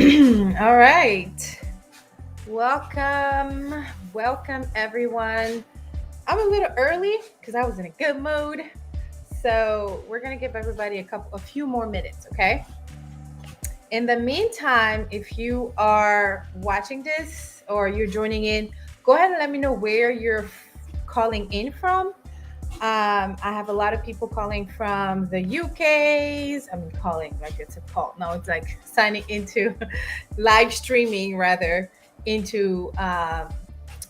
All right. Welcome everyone. I'm a little early because I was in a good mood. So we're gonna give everybody a few more minutes, okay? In the meantime, if you are watching this or you're joining in, go ahead and let me know where you're calling in from. I have a lot of people calling from the UK's. I mean, calling like it's a call. No, it's like signing into live streaming rather into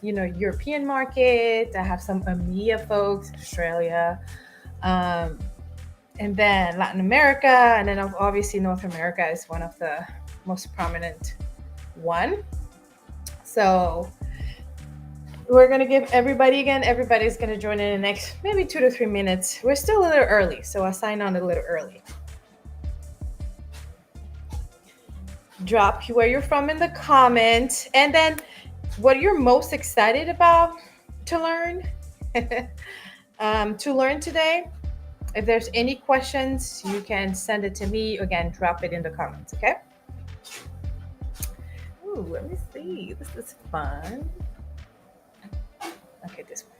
European market. I have some EMEA folks, Australia, um, and then Latin America, and then obviously North America is one of the most prominent one. So we're gonna give everybody's gonna join in the next maybe 2 to 3 minutes. We're still a little early, so I'll sign on a little early. Drop where you're from in the comments, and then what you're most excited about to learn today. If there's any questions, you can send it to me. Again, drop it in the comments, okay? Ooh, let me see. This is fun. Okay, this one.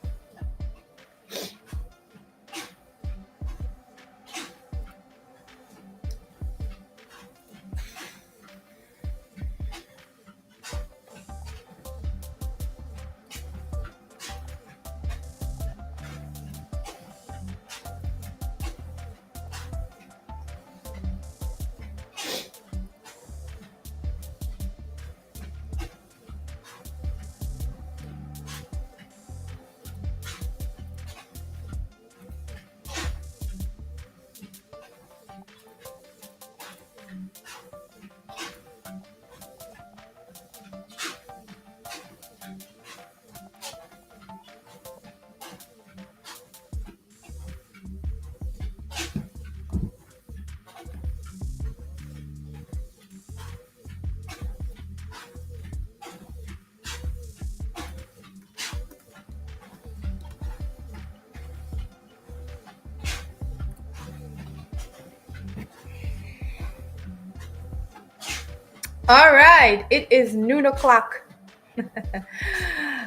All right, it is noon o'clock.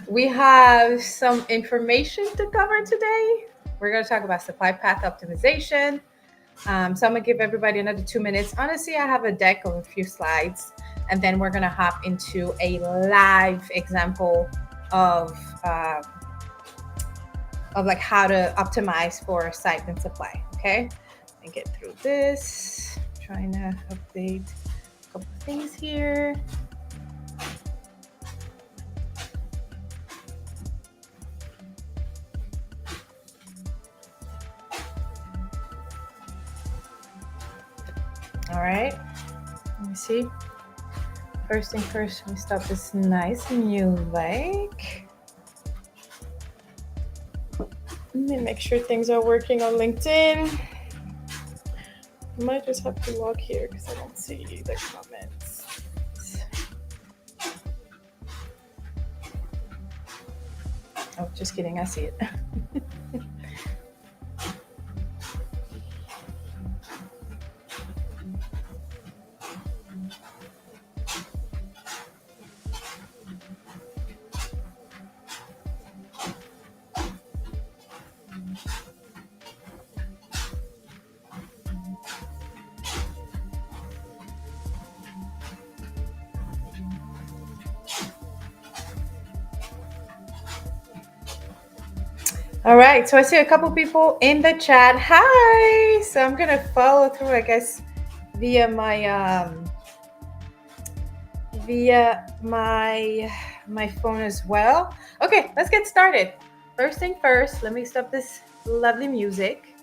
We have some information to cover today. We're going to talk about supply path optimization. So I'm going to give everybody another 2 minutes. Honestly, I have a deck of a few slides, and then we're going to hop into a live example of like how to optimize for site and supply. Okay, and get through this. Trying to update a couple of things here. All right, let me see. First thing first, let me stop this nice music. Let me make sure things are working on LinkedIn. I might just have to log here because I don't see the comments. Oh, just kidding, I see it. All right, so I see a couple people in the chat. Hi. So I'm gonna follow through, I guess, via my phone as well. Okay, let's get started. First thing first, let me stop this lovely music.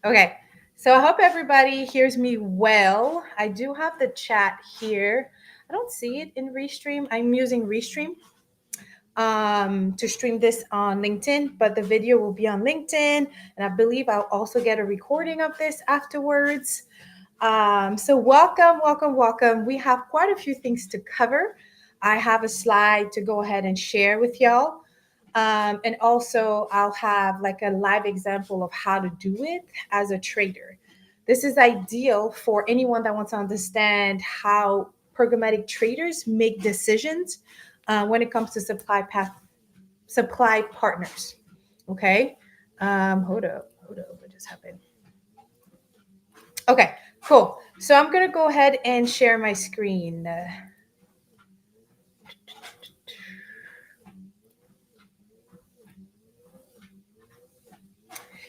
Okay, so I hope everybody hears me well. I do have the chat here. I don't see it in Restream. I'm using Restream to stream this on LinkedIn, but the video will be on LinkedIn, and I believe I'll also get a recording of this afterwards. So welcome. We have quite a few things to cover. I have a slide to go ahead and share with y'all. And also I'll have like a live example of how to do it as a trader. This is ideal for anyone that wants to understand how programmatic traders make decisions when it comes to supply partners. Okay. Hold up. What just happened? Okay, cool. So I'm going to go ahead and share my screen.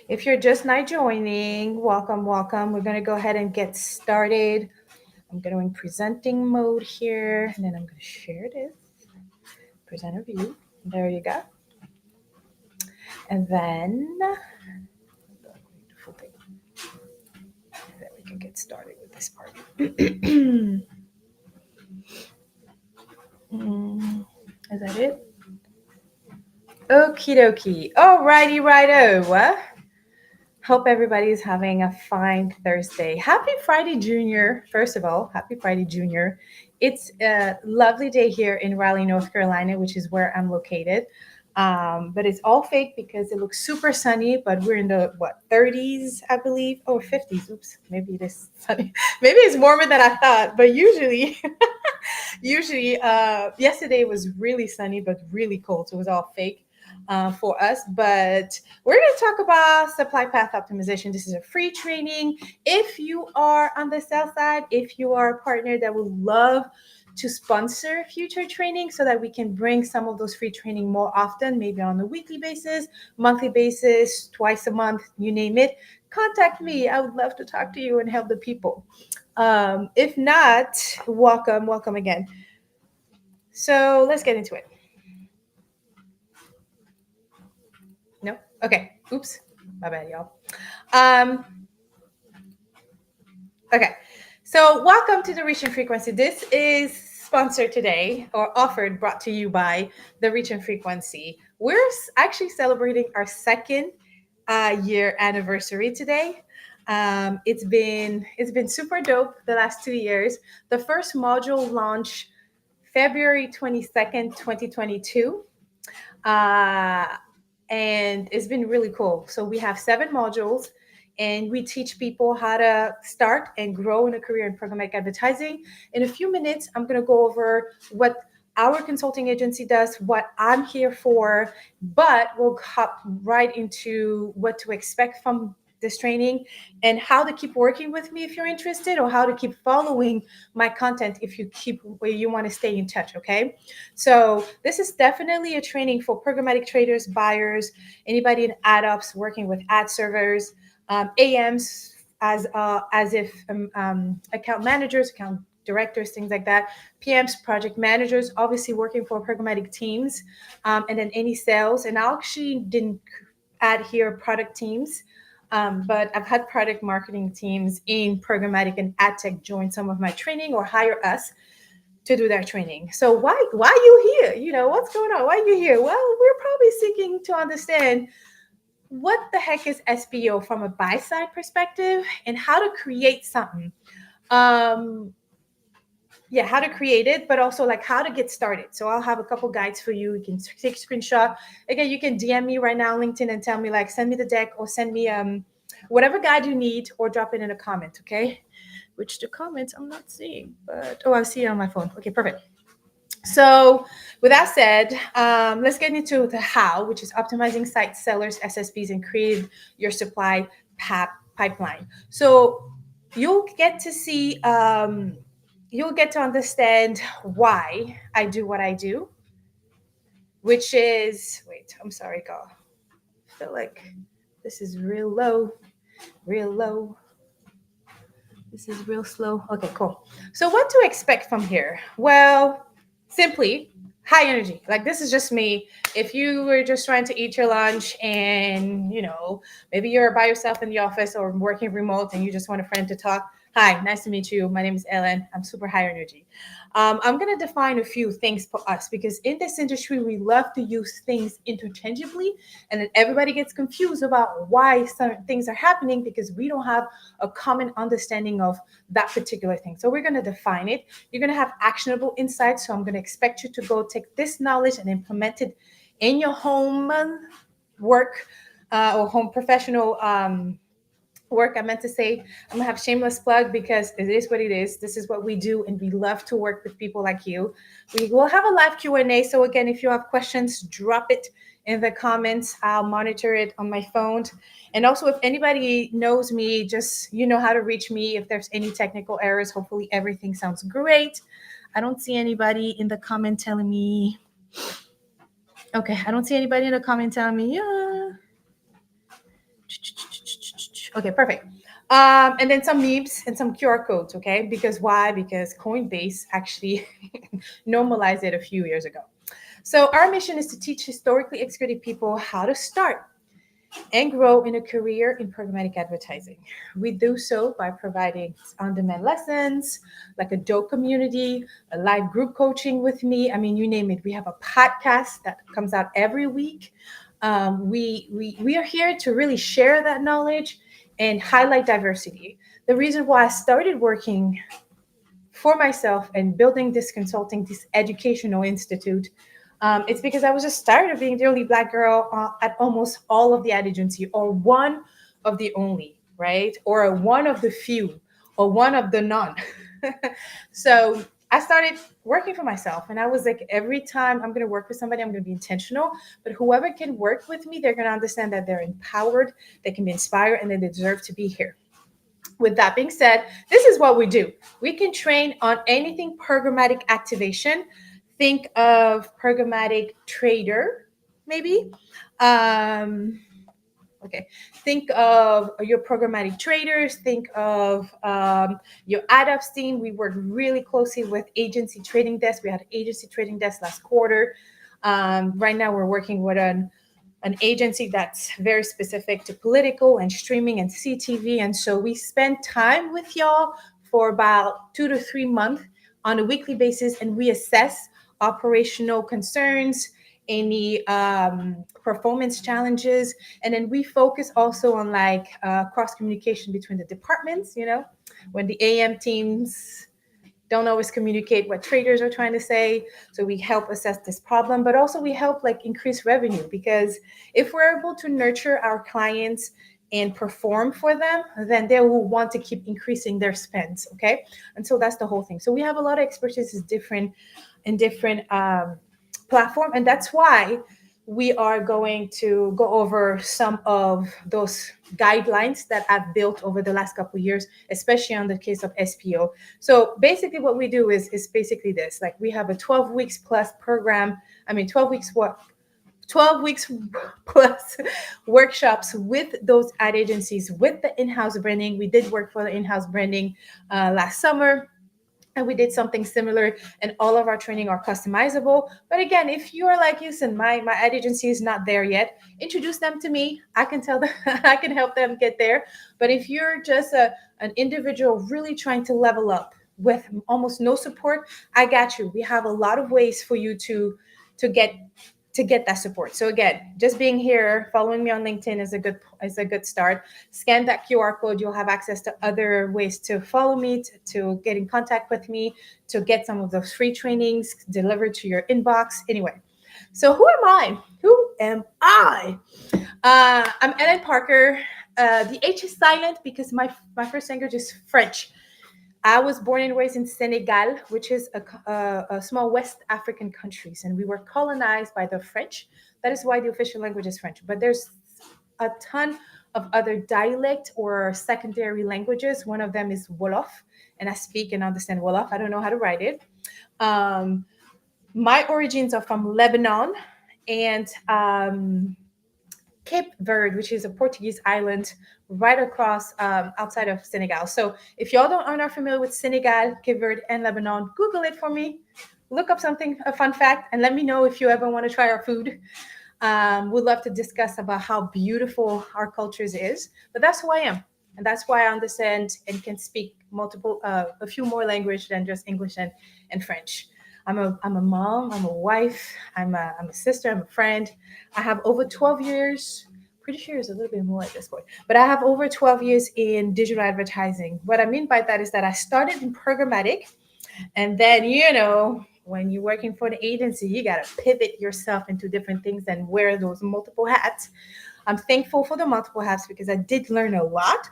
If you're just now joining, welcome, welcome. We're going to go ahead and get started. I'm going to in presenting mode here, and then I'm going to share this. Presenter view. There you go. And then we can get started with this part. Is that it? Okie dokie. Alrighty, righto. Hope everybody's having a fine Thursday. Happy Friday, Junior. First of all, happy Friday, Junior. It's a lovely day here in Raleigh, North Carolina, which is where I'm located. But it's all fake because it looks super sunny, but we're in the 30s, I believe. Oh, 50s. Oops, maybe it is sunny. Maybe it's warmer than I thought, but usually yesterday was really sunny, but really cold. So it was all fake for us. But we're going to talk about supply path optimization. This is a free training. If you are on the sales side, if you are a partner that would love to sponsor future training so that we can bring some of those free training more often, maybe on a weekly basis, monthly basis, twice a month, you name it, contact me. I would love to talk to you and help the people. If not, welcome again. So let's get into it. No? Okay. Oops. My bad, y'all. Okay. So welcome to the Reach and Frequency. This is sponsored today or brought to you by the Reach and Frequency. We're actually celebrating our second year anniversary today. It's been super dope the last 2 years. The first module launched February 22nd, 2022. And it's been really cool. So we have 7 modules, and we teach people how to start and grow in a career in programmatic advertising. In a few minutes, I'm going to go over what our consulting agency does, what I'm here for, but we'll hop right into what to expect from this training and how to keep working with me if you're interested, or how to keep following my content if you want to stay in touch. Okay. So this is definitely a training for programmatic traders, buyers, anybody in ad ops working with ad servers, AMs as if account managers, account directors, things like that, PMs, project managers, obviously working for programmatic teams, and then any sales. And I actually didn't add here product teams. But I've had product marketing teams in programmatic and ad tech join some of my training or hire us to do their training. So why you here? You know, what's going on? Why are you here? Well, we're probably seeking to understand what the heck is SPO from a buy side perspective and how to create something. How to create it, but also like how to get started. So I'll have a couple guides for you. You can take a screenshot. Again, you can DM me right now on LinkedIn and tell me, like, send me the deck or send me whatever guide you need, or drop it in a comment, okay? Which the comments I'm not seeing, but I see it on my phone. Okay, perfect. So with that said, let's get into the how, which is optimizing site sellers, SSPs, and create your supply pipeline. So you'll get to see you'll get to understand why I do what I do, which is, wait, I'm sorry, God. I feel like this is real low. This is real slow. Okay, cool. So what to expect from here? Well, simply high energy. Like, this is just me. If you were just trying to eat your lunch and, maybe you're by yourself in the office or working remote and you just want a friend to talk, hi, nice to meet you. My name is Hélène. I'm super high energy. I'm going to define a few things for us, because in this industry, we love to use things interchangeably, and then everybody gets confused about why some things are happening because we don't have a common understanding of that particular thing. So we're going to define it. You're going to have actionable insights. So I'm going to expect you to go take this knowledge and implement it in your home work or home professional work. I meant to say I'm gonna have shameless plug because it is what it is. This is what we do, and we love to work with people like you. We will have a live Q&A. So again, if you have questions, drop it in the comments. I'll monitor it on my phone. And also, if anybody knows me, just you know how to reach me if there's any technical errors. Hopefully everything sounds great. I don't see anybody in the comment telling me. Okay, I don't see anybody in the comment telling me, yeah. Okay, perfect. And then some memes and some QR codes, okay? Because why? Because Coinbase actually normalized it a few years ago. So our mission is to teach historically excluded people how to start and grow in a career in programmatic advertising. We do so by providing on-demand lessons, like a dope community, a live group coaching with me. I mean, you name it. We have a podcast that comes out every week. We are here to really share that knowledge and highlight diversity. The reason why I started working for myself and building this consulting, this educational institute, it's because I was just tired of being the only Black girl at almost all of the ad agency, or one of the only, right? Or one of the few, or one of the none. So I started working for myself, and I was like, every time I'm going to work with somebody, I'm going to be intentional. But whoever can work with me, they're going to understand that they're empowered, they can be inspired, and they deserve to be here. With that being said, this is what we do. We can train on anything programmatic activation. Think of programmatic trader, maybe. Okay. Think of your programmatic traders. Think of your ad ops team. We work really closely with agency trading desk. We had an agency trading desk last quarter. Right now, we're working with an agency that's very specific to political and streaming and CTV. And so we spend time with y'all for about 2 to 3 months on a weekly basis, and we assess operational concerns, any performance challenges, and then we focus also on like cross communication between the departments. You know, when the AM teams don't always communicate what traders are trying to say. So we help assess this problem, but also we help like increase revenue, because if we're able to nurture our clients and perform for them, then they will want to keep increasing their spends. Okay. And so that's the whole thing. So we have a lot of expertise is different in different platform. And that's why we are going to go over some of those guidelines that I've built over the last couple of years, especially on the case of SPO. So basically what we do is basically this, like we have a 12 weeks plus program. I mean, 12 weeks, what? 12 weeks plus workshops with those ad agencies with the in-house branding. We did work for the in-house branding last summer, and we did something similar, and all of our training are customizable. But again, if you are like, listen, my ad agency is not there yet, introduce them to me. I can tell them I can help them get there. But if you're just an individual really trying to level up with almost no support, I got you. We have a lot of ways for you to get that support. So again, just being here, following me on LinkedIn is a good start. Scan that QR code. You'll have access to other ways to follow me, to get in contact with me, to get some of those free trainings delivered to your inbox. Anyway, so who am I? Who am I? I'm Hélène Parker. The H is silent because my first language is French. I was born and raised in Senegal, which is a small West African countries, and we were colonized by the French. That is why the official language is French. But there's a ton of other dialect or secondary languages. One of them is Wolof, and I speak and understand Wolof. I don't know how to write it. My origins are from Lebanon and Cape Verde, which is a Portuguese island right across outside of Senegal. So if y'all are not familiar with Senegal, Cape Verde, and Lebanon, Google it for me. Look up something, a fun fact, and let me know if you ever want to try our food. We'd love to discuss about how beautiful our cultures is. But that's who I am, and that's why I understand and can speak a few more language than just English and French. I'm a mom, I'm a wife, I'm a sister, I'm a friend. I have over 12 years, pretty sure it's a little bit more at this point, but I have over 12 years in digital advertising. What I mean by that is that I started in programmatic, and then, when you're working for the agency, you got to pivot yourself into different things and wear those multiple hats. I'm thankful for the multiple hats because I did learn a lot.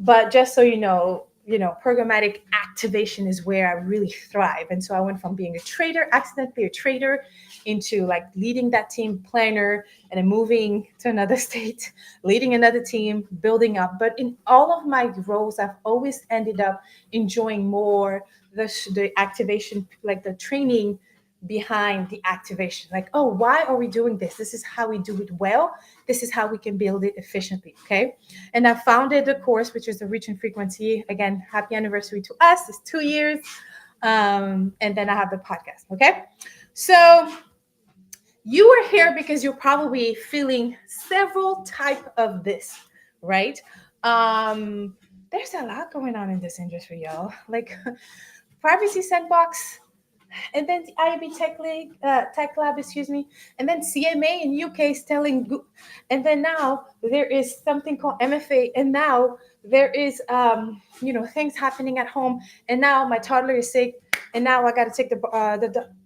But just so you know, programmatic activation is where I really thrive. And so I went from being a trader, accidentally a trader, into like leading that team, planner, and then moving to another state, leading another team, building up. But in all of my roles, I've always ended up enjoying more the activation, like the training behind the activation. Like, oh, why are we doing this? This is how we do it well. This is how we can build it efficiently. Okay. And I founded the course, which is the reach and frequency. Again, happy anniversary to us. It's 2 years. And then I have the podcast. Okay. So you are here because you're probably feeling several type of this, right? There's a lot going on in this industry, y'all. Like privacy sandbox, and then the IB Tech Lab, excuse me, and then CMA in UK is telling, and then now there is something called MFA, and now there is, things happening at home, and now my toddler is sick, and now I got to take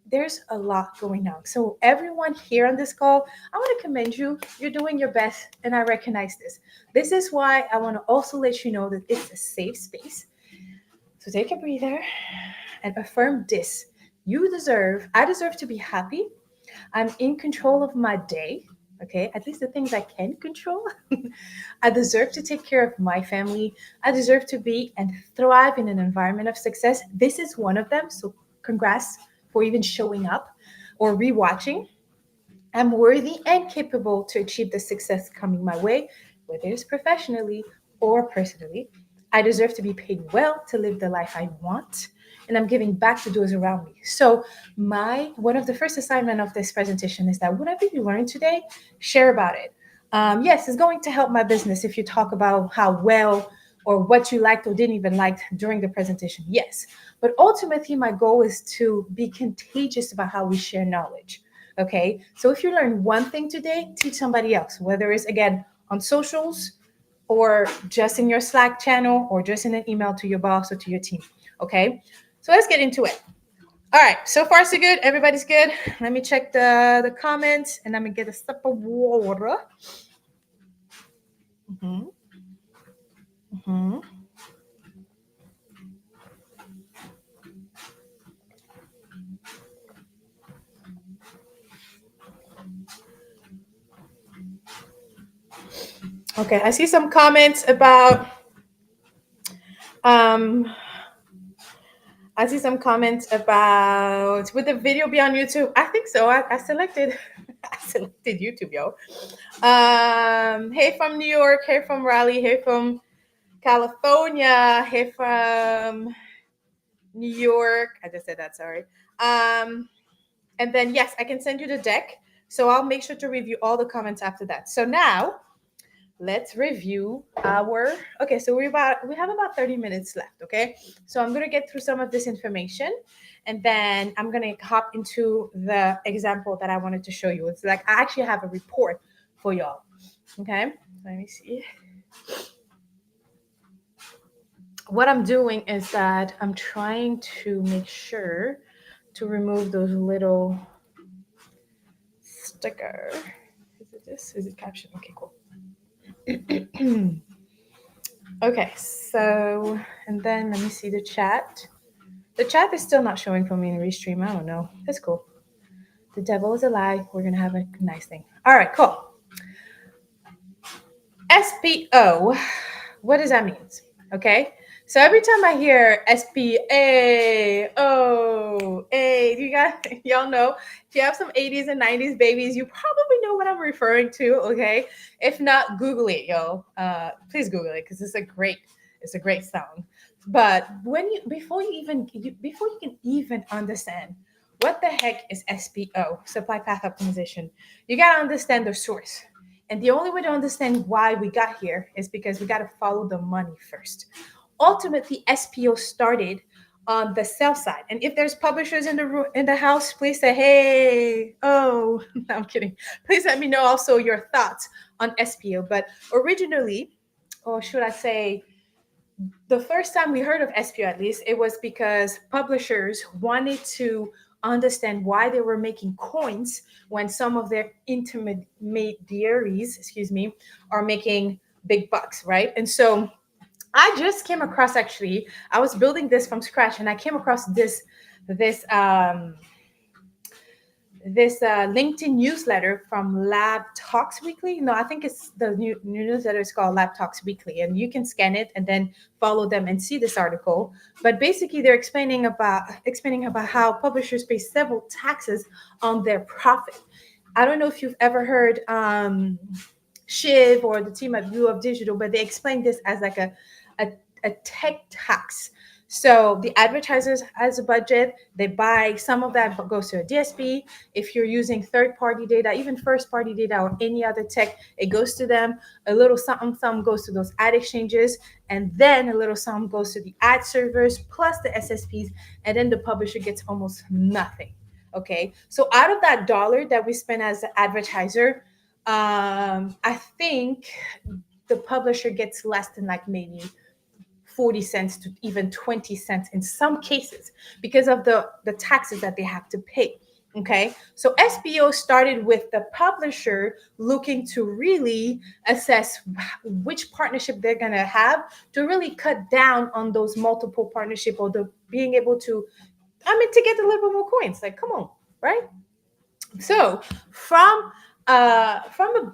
there's a lot going on. So everyone here on this call, I want to commend you. You're doing your best, and I recognize this. This is why I want to also let you know that it's a safe space. So take a breather and affirm this. I deserve to be happy. I'm in control of my day. Okay, at least the things I can control. I deserve to take care of my family. I deserve to be and thrive in an environment of success. This is one of them. So, congrats for even showing up or rewatching. I'm worthy and capable to achieve the success coming my way, whether it's professionally or personally. I deserve to be paid well to live the life I want, and I'm giving back to those around me. So, my one of the first assignment of this presentation is that whatever you learned today, share about it. Yes, it's going to help my business if you talk about how well or what you liked or didn't even like during the presentation. Yes, but ultimately, my goal is to be contagious about how we share knowledge. Okay. So if you learn one thing today, teach somebody else, whether it's again on socials or just in your Slack channel or just in an email to your boss or to your team. Okay. So let's get into it. All right. So far, so good. Everybody's good. Let me check the comments and I'm going to get a sip of water. Mm-hmm. Mm-hmm. Okay. I see some comments about um I see some comments about would the video be on YouTube? I think so. I selected I selected YouTube, yo. Hey from New York, hey from Raleigh, hey from California, hey from New York. I just said that, sorry. And then yes, I can send you the deck. So I'll make sure to review all the comments after that. So now let's review our okay, so we have about 30 minutes left. Okay, so I'm going to get through some of this information and then I'm going to hop into the example that I wanted to show you. It's like I actually have a report for y'all. Okay, let me see. What I'm doing is that I'm trying to make sure to remove those little sticker. Is it this? Is it caption? Okay, cool. Okay, so, and then let me see the chat. The chat is still not showing for me in Restream. I don't know. That's cool. The devil is a lie. We're going to have a nice thing. All right, cool. SPO. What does that mean? Okay. So every time I hear SPA, y'all know, if you have some 80s and 90s babies, you probably know what I'm referring to. Okay. If not, Google it, yo. Please Google it because it's a great song. But before you can even understand what the heck is SPO, supply path optimization, you gotta understand the source. And the only way to understand why we got here is because we got to follow the money first. Ultimately, SPO started on the sell side. And if there's publishers in the house, please say, hey, no, I'm kidding. Please let me know also your thoughts on SPO. But originally, or should I say, the first time we heard of SPO, at least, it was because publishers wanted to understand why they were making coins when some of their intermediaries, are making big bucks, right? And so I just came across, actually, I was building this from scratch and I came across this LinkedIn newsletter from Lab Talks Weekly. No, I think it's the new newsletter is called Lab Talks Weekly, and you can scan it and then follow them and see this article. But basically, they're explaining about how publishers pay several taxes on their profit. I don't know if you've ever heard Shiv or the team at View of Digital, but they explain this as like a, a tech tax. So the advertisers has a budget, they buy some of that goes to a DSP. If you're using third-party data, even first-party data or any other tech, it goes to them. A little something, some goes to those ad exchanges, and then a little some goes to the ad servers plus the SSPs, and then the publisher gets almost nothing. Okay, so out of that dollar that we spend as an advertiser, I think the publisher gets less than like maybe 40 cents to even 20 cents in some cases because of the taxes that they have to pay. Okay, so SPO started with the publisher looking to really assess which partnership they're going to have to really cut down on those multiple partnership, or the being able to, I mean, to get a little bit more coins. Like, come on, right? So from a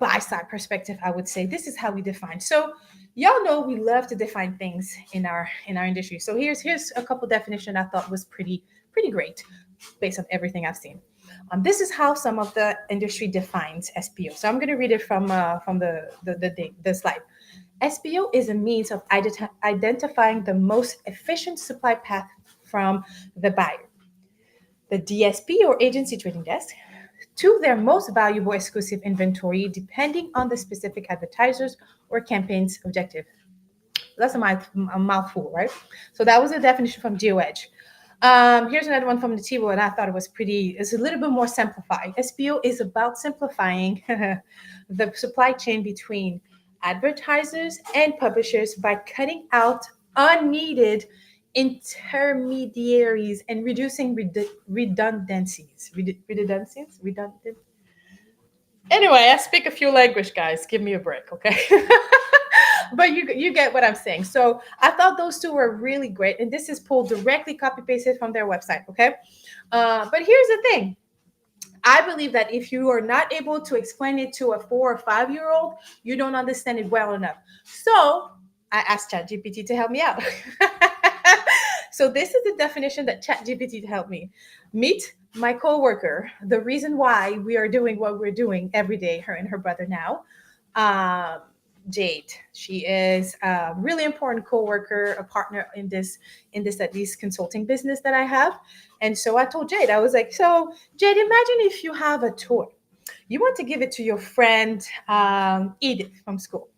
buy side perspective, I would say this is how we define. So y'all know we love to define things in our industry. So here's a couple definition I thought was pretty great based on everything I've seen. This is how some of the industry defines SPO. So I'm going to read it from the slide. SPO is a means of identifying the most efficient supply path from the buyer, the DSP or agency trading desk, to their most valuable exclusive inventory, depending on the specific advertisers or campaign's objective. That's a mouthful, right? So that was a definition from GeoEdge. Here's another one from the Nativo, and I thought it's a little bit more simplified. SPO is about simplifying the supply chain between advertisers and publishers by cutting out unneeded intermediaries and reducing redundancies. Redundant. Anyway, I speak a few language, guys. Give me a break, okay? But you get what I'm saying. So I thought those two were really great, and this is pulled directly copy pasted from their website, okay? But here's the thing. I believe that if you are not able to explain it to a 4 or 5-year-old, you don't understand it well enough. So I asked ChatGPT to help me out. So this is the definition that ChatGPT helped me. Meet my coworker. The reason why we are doing what we're doing every day, her and her brother now. Jade. She is a really important coworker, a partner in this at least consulting business that I have. And so I told Jade, I was like, so Jade, imagine if you have a toy. You want to give it to your friend Edith from school.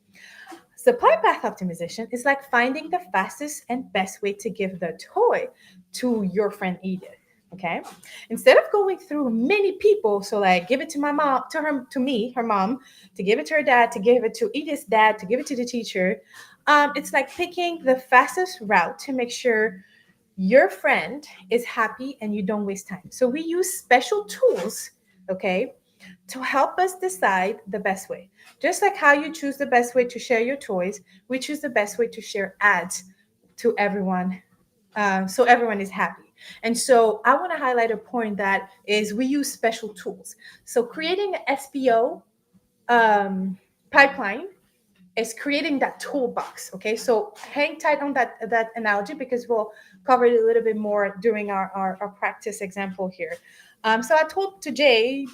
Supply path optimization is like finding the fastest and best way to give the toy to your friend Edith. Okay. Instead of going through many people, so like give it to my mom, to me, her mom, to give it to her dad, to give it to Edith's dad, to give it to the teacher. It's like picking the fastest route to make sure your friend is happy and you don't waste time. So we use special tools, okay, to help us decide the best way. Just like how you choose the best way to share your toys, we choose the best way to share ads to everyone, so everyone is happy. And so I want to highlight a point that is we use special tools. So creating an SPO pipeline is creating that toolbox. Okay, so hang tight on that analogy because we'll cover it a little bit more during our practice example here. So I told to Jade,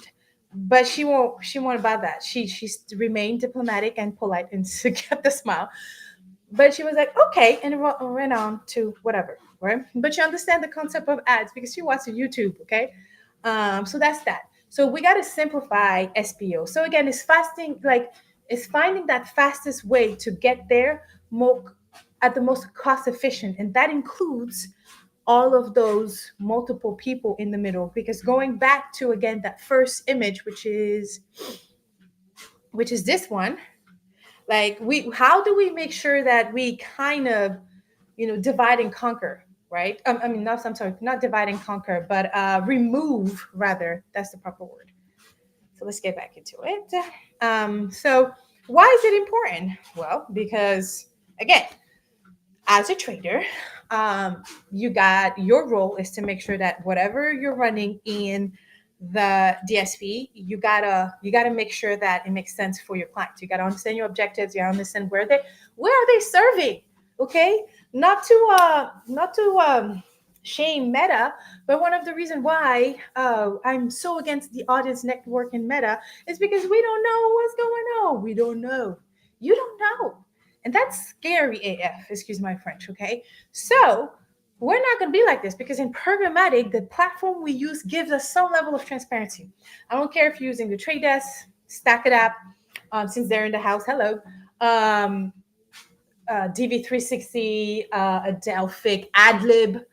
but she won't about that. She's remained diplomatic and polite and kept a smile. But she was like, okay, and went on to whatever, right? But you understand the concept of ads because she watches YouTube, okay? So that's that. So we got to simplify SPO. So again, it's finding that fastest way to get there more at the most cost efficient, and that includes all of those multiple people in the middle. Because going back to again that first image, which is this one, like how do we make sure that we kind of divide and conquer, right? I mean, not, I'm sorry, not divide and conquer, but remove, rather, that's the proper word. So let's get back into it. So why is it important? Well, because again, as a trader, you got your role is to make sure that whatever you're running in the DSP, you gotta make sure that it makes sense for your clients. You gotta understand your objectives. You gotta understand where are they serving. Okay, not to shame Meta, but one of the reasons why I'm so against the audience network in Meta is because we don't know what's going on. We don't know. You don't know. And that's scary AF, excuse my French, okay? So we're not going to be like this because in programmatic, the platform we use gives us some level of transparency. I don't care if you're using the Trade Desk, Stack It Up, since they're in the house, hello. Um, DV360, Adelphic, AdLib.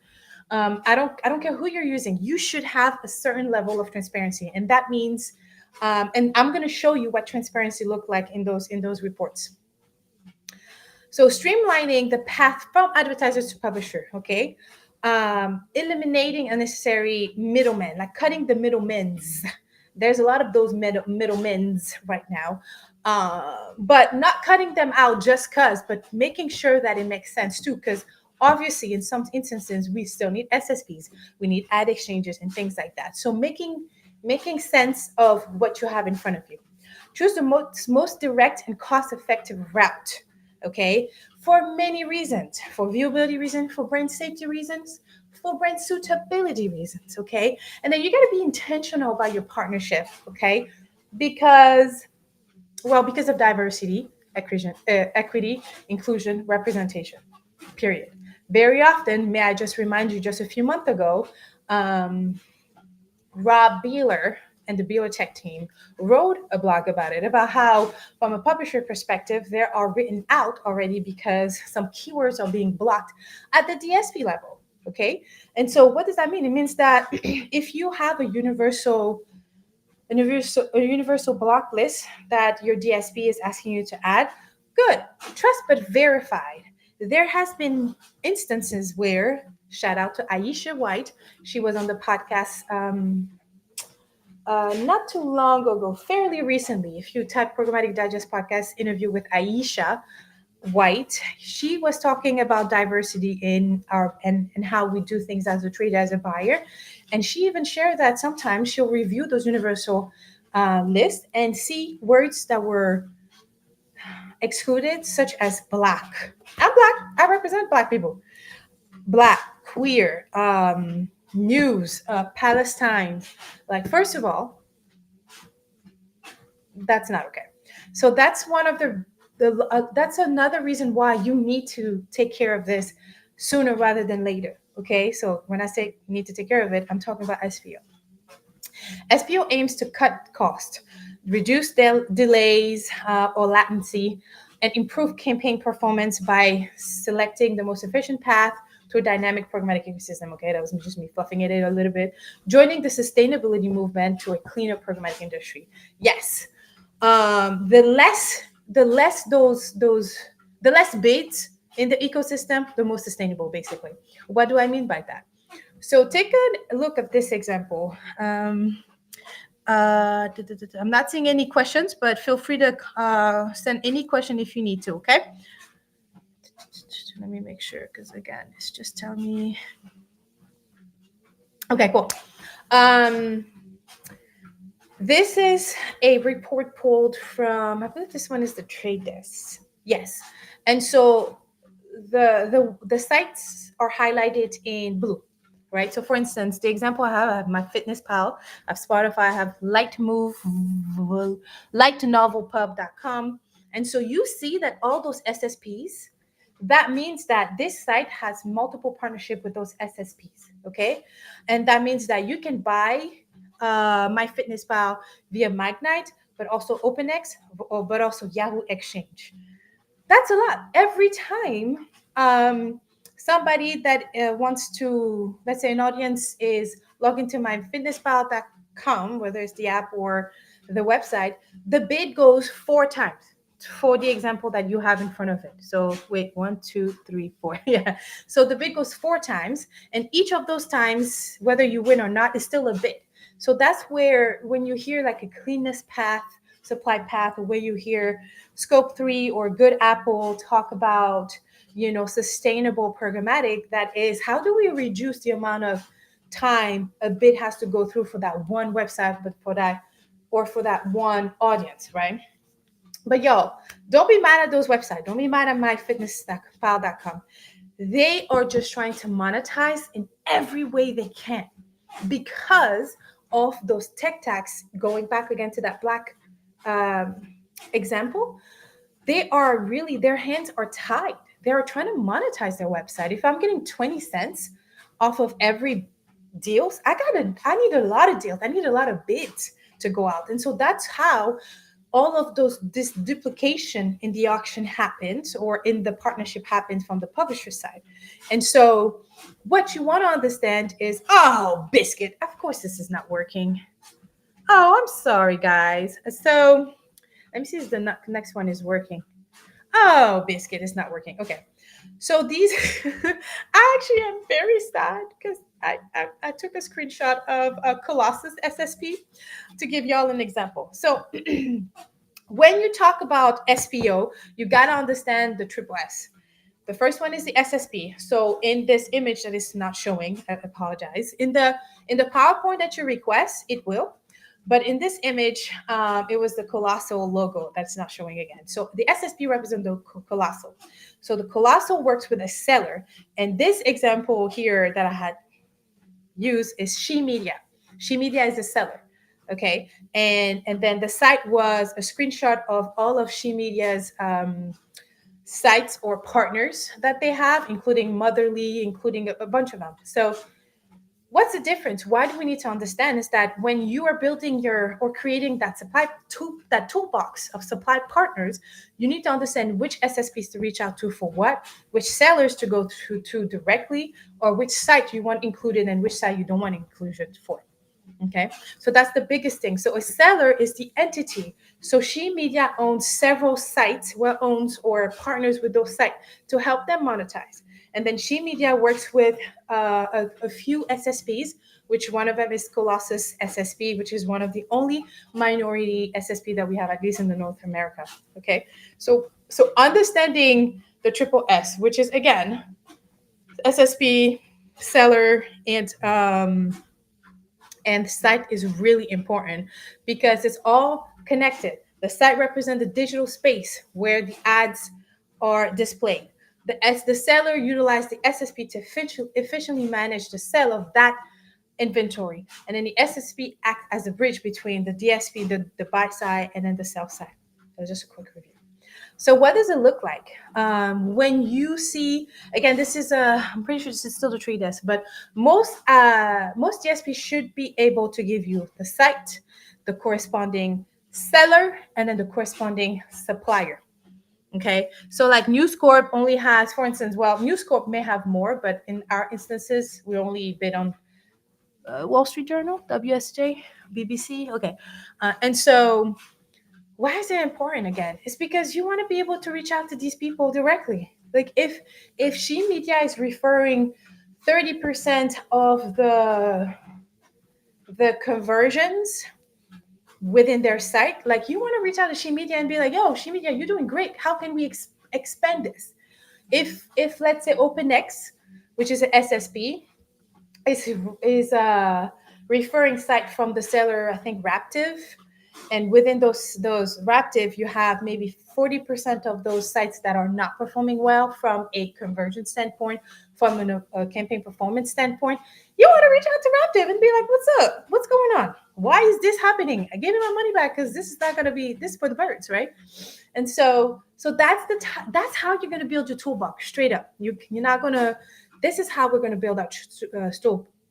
I don't care who you're using. You should have a certain level of transparency, and that means, and I'm going to show you what transparency look like in those reports. So streamlining the path from advertisers to publisher, okay? Eliminating unnecessary middlemen, like cutting the middlemen's. There's a lot of those middlemen's right now, but not cutting them out just cause, but making sure that it makes sense too. Because obviously, in some instances, we still need SSPs, we need ad exchanges, and things like that. So making sense of what you have in front of you. Choose the most direct and cost-effective route, okay, for many reasons, for viewability reasons, for brand safety reasons, for brand suitability reasons, okay? And then you got to be intentional about your partnership, okay? Because of diversity, equity, inclusion, representation, period. Very often, may I just remind you, just a few months ago, Rob Beeler and the Beeler Tech team wrote a blog about it, about how, from a publisher perspective, they are written out already because some keywords are being blocked at the DSP level. Okay. And so what does that mean? It means that if you have a universal block list that your DSP is asking you to add, good, trust but verified. There has been instances where, shout out to Aisha White, she was on the podcast not too long ago, fairly recently. If you type Programmatic Digest podcast interview with Aisha White, she was talking about diversity in our and how we do things as a trader, as a buyer. And she even shared that sometimes she'll review those universal lists and see words that were excluded, such as black. I'm black. I represent black people. Black, queer, news, Palestine. Like, first of all, that's not okay. So that's one of that's another reason why you need to take care of this sooner rather than later. Okay, so when I say you need to take care of it, I'm talking about SPO. SPO aims to cut cost, reduce delays or latency, and improve campaign performance by selecting the most efficient path to a dynamic programmatic ecosystem. Okay, that was just me fluffing it in a little bit. Joining the sustainability movement to a cleaner programmatic industry. Yes, the less bids in the ecosystem, the more sustainable. Basically, what do I mean by that? So take a look at this example. I'm not seeing any questions, but feel free to send any question if you need to, okay? Let me make sure, because again, it's just telling me. Okay, cool. This is a report pulled from, I believe this one is the Trade Desk. Yes. And so the sites are highlighted in blue, right? So for instance, the example I have my Fitness Pal, I have Spotify, I have lightnovelpub.com. And so you see that all those SSPs, that means that this site has multiple partnership with those SSPs, okay? And that means that you can buy MyFitnessPal via Magnite, but also OpenX, but also Yahoo Exchange. That's a lot. Every time somebody that wants to, let's say an audience is log into myfitnesspal.com, whether it's the app or the website, the bid goes 4 times for the example that you have in front of it. So wait, 1, 2, 3, 4. Yeah. So the bid goes 4 times, and each of those times, whether you win or not, is still a bid. So that's where, when you hear like a cleanness path, supply path, where you hear Scope 3 or Good Apple talk about, sustainable programmatic, that is, how do we reduce the amount of time a bid has to go through for that one website, but for that one audience, right? But y'all, don't be mad at those websites. Don't be mad at myfitnesspal.com. They are just trying to monetize in every way they can because of those tech tax. Going back again to that black um, example, their hands are tied. They're trying to monetize their website. If I'm getting 20 cents off of every deals, I need a lot of deals. I need a lot of bids to go out. And so that's how all of this duplication in the auction happens, or in the partnership happens from the publisher side. And so what you want to understand is, oh, biscuit, of course this is not working. Oh, I'm sorry, guys. So let me see if the next one is working. Oh, biscuit is not working. Okay. So these, I actually am very sad because I took a screenshot of a Colossus SSP to give y'all an example. So when you talk about SPO, you got to understand the triple S. The first one is the SSP. So in this image that is not showing, I apologize. In the PowerPoint that you request, it will. But in this image, it was the Colossal logo that's not showing again. So the SSP represents the Colossal. So the Colossal works with a seller. And this example here that I had used is She Media. She Media is a seller. Okay. And then the site was a screenshot of all of She Media's sites or partners that they have, including Motherly, including a bunch of them. So what's the difference? Why do we need to understand is that when you are building or creating that toolbox of supply partners, you need to understand which SSPs to reach out to for what, which sellers to go to directly, or which site you want included and which site you don't want included for. Okay, so that's the biggest thing. So a seller is the entity. So She Media owns several sites, owns or partners with those sites to help them monetize. And then She Media works with a few SSPs, which one of them is Colossus SSP, which is one of the only minority SSP that we have, at least in the North America. Okay, so understanding the triple S, which is again SSP, seller, and site, is really important because it's all connected. The site represents the digital space where the ads are displayed. The seller utilizes the SSP to efficiently manage the sale of that inventory. And then the SSP acts as a bridge between the DSP, the buy side, and then the sell side. That's just a quick review. So what does it look like when you see, again, this is I'm pretty sure this is still the 3DS, but most DSPs should be able to give you the site, the corresponding seller, and then the corresponding supplier. Okay, so like News Corp only has, for instance, News Corp may have more, but in our instances, we only bid on Wall Street Journal, WSJ, BBC. Okay, and so why is it important again? It's because you want to be able to reach out to these people directly. Like if She Media is referring 30% of the conversions within their site, like you want to reach out to She Media and be like, yo, She Media, you're doing great. How can we expand this? If let's say OpenX, which is an SSP, is a referring site from the seller, I think Raptive, and within those Raptive, you have maybe 40% of those sites that are not performing well from a conversion standpoint, from a campaign performance standpoint. You want to reach out to Raptive and be like, what's up? What's going on? Why is this happening? I gave you my money back because this is not going to be this for the birds, right? And so that's how you're going to build your toolbox straight up. You're not going to. This is how we're going to build our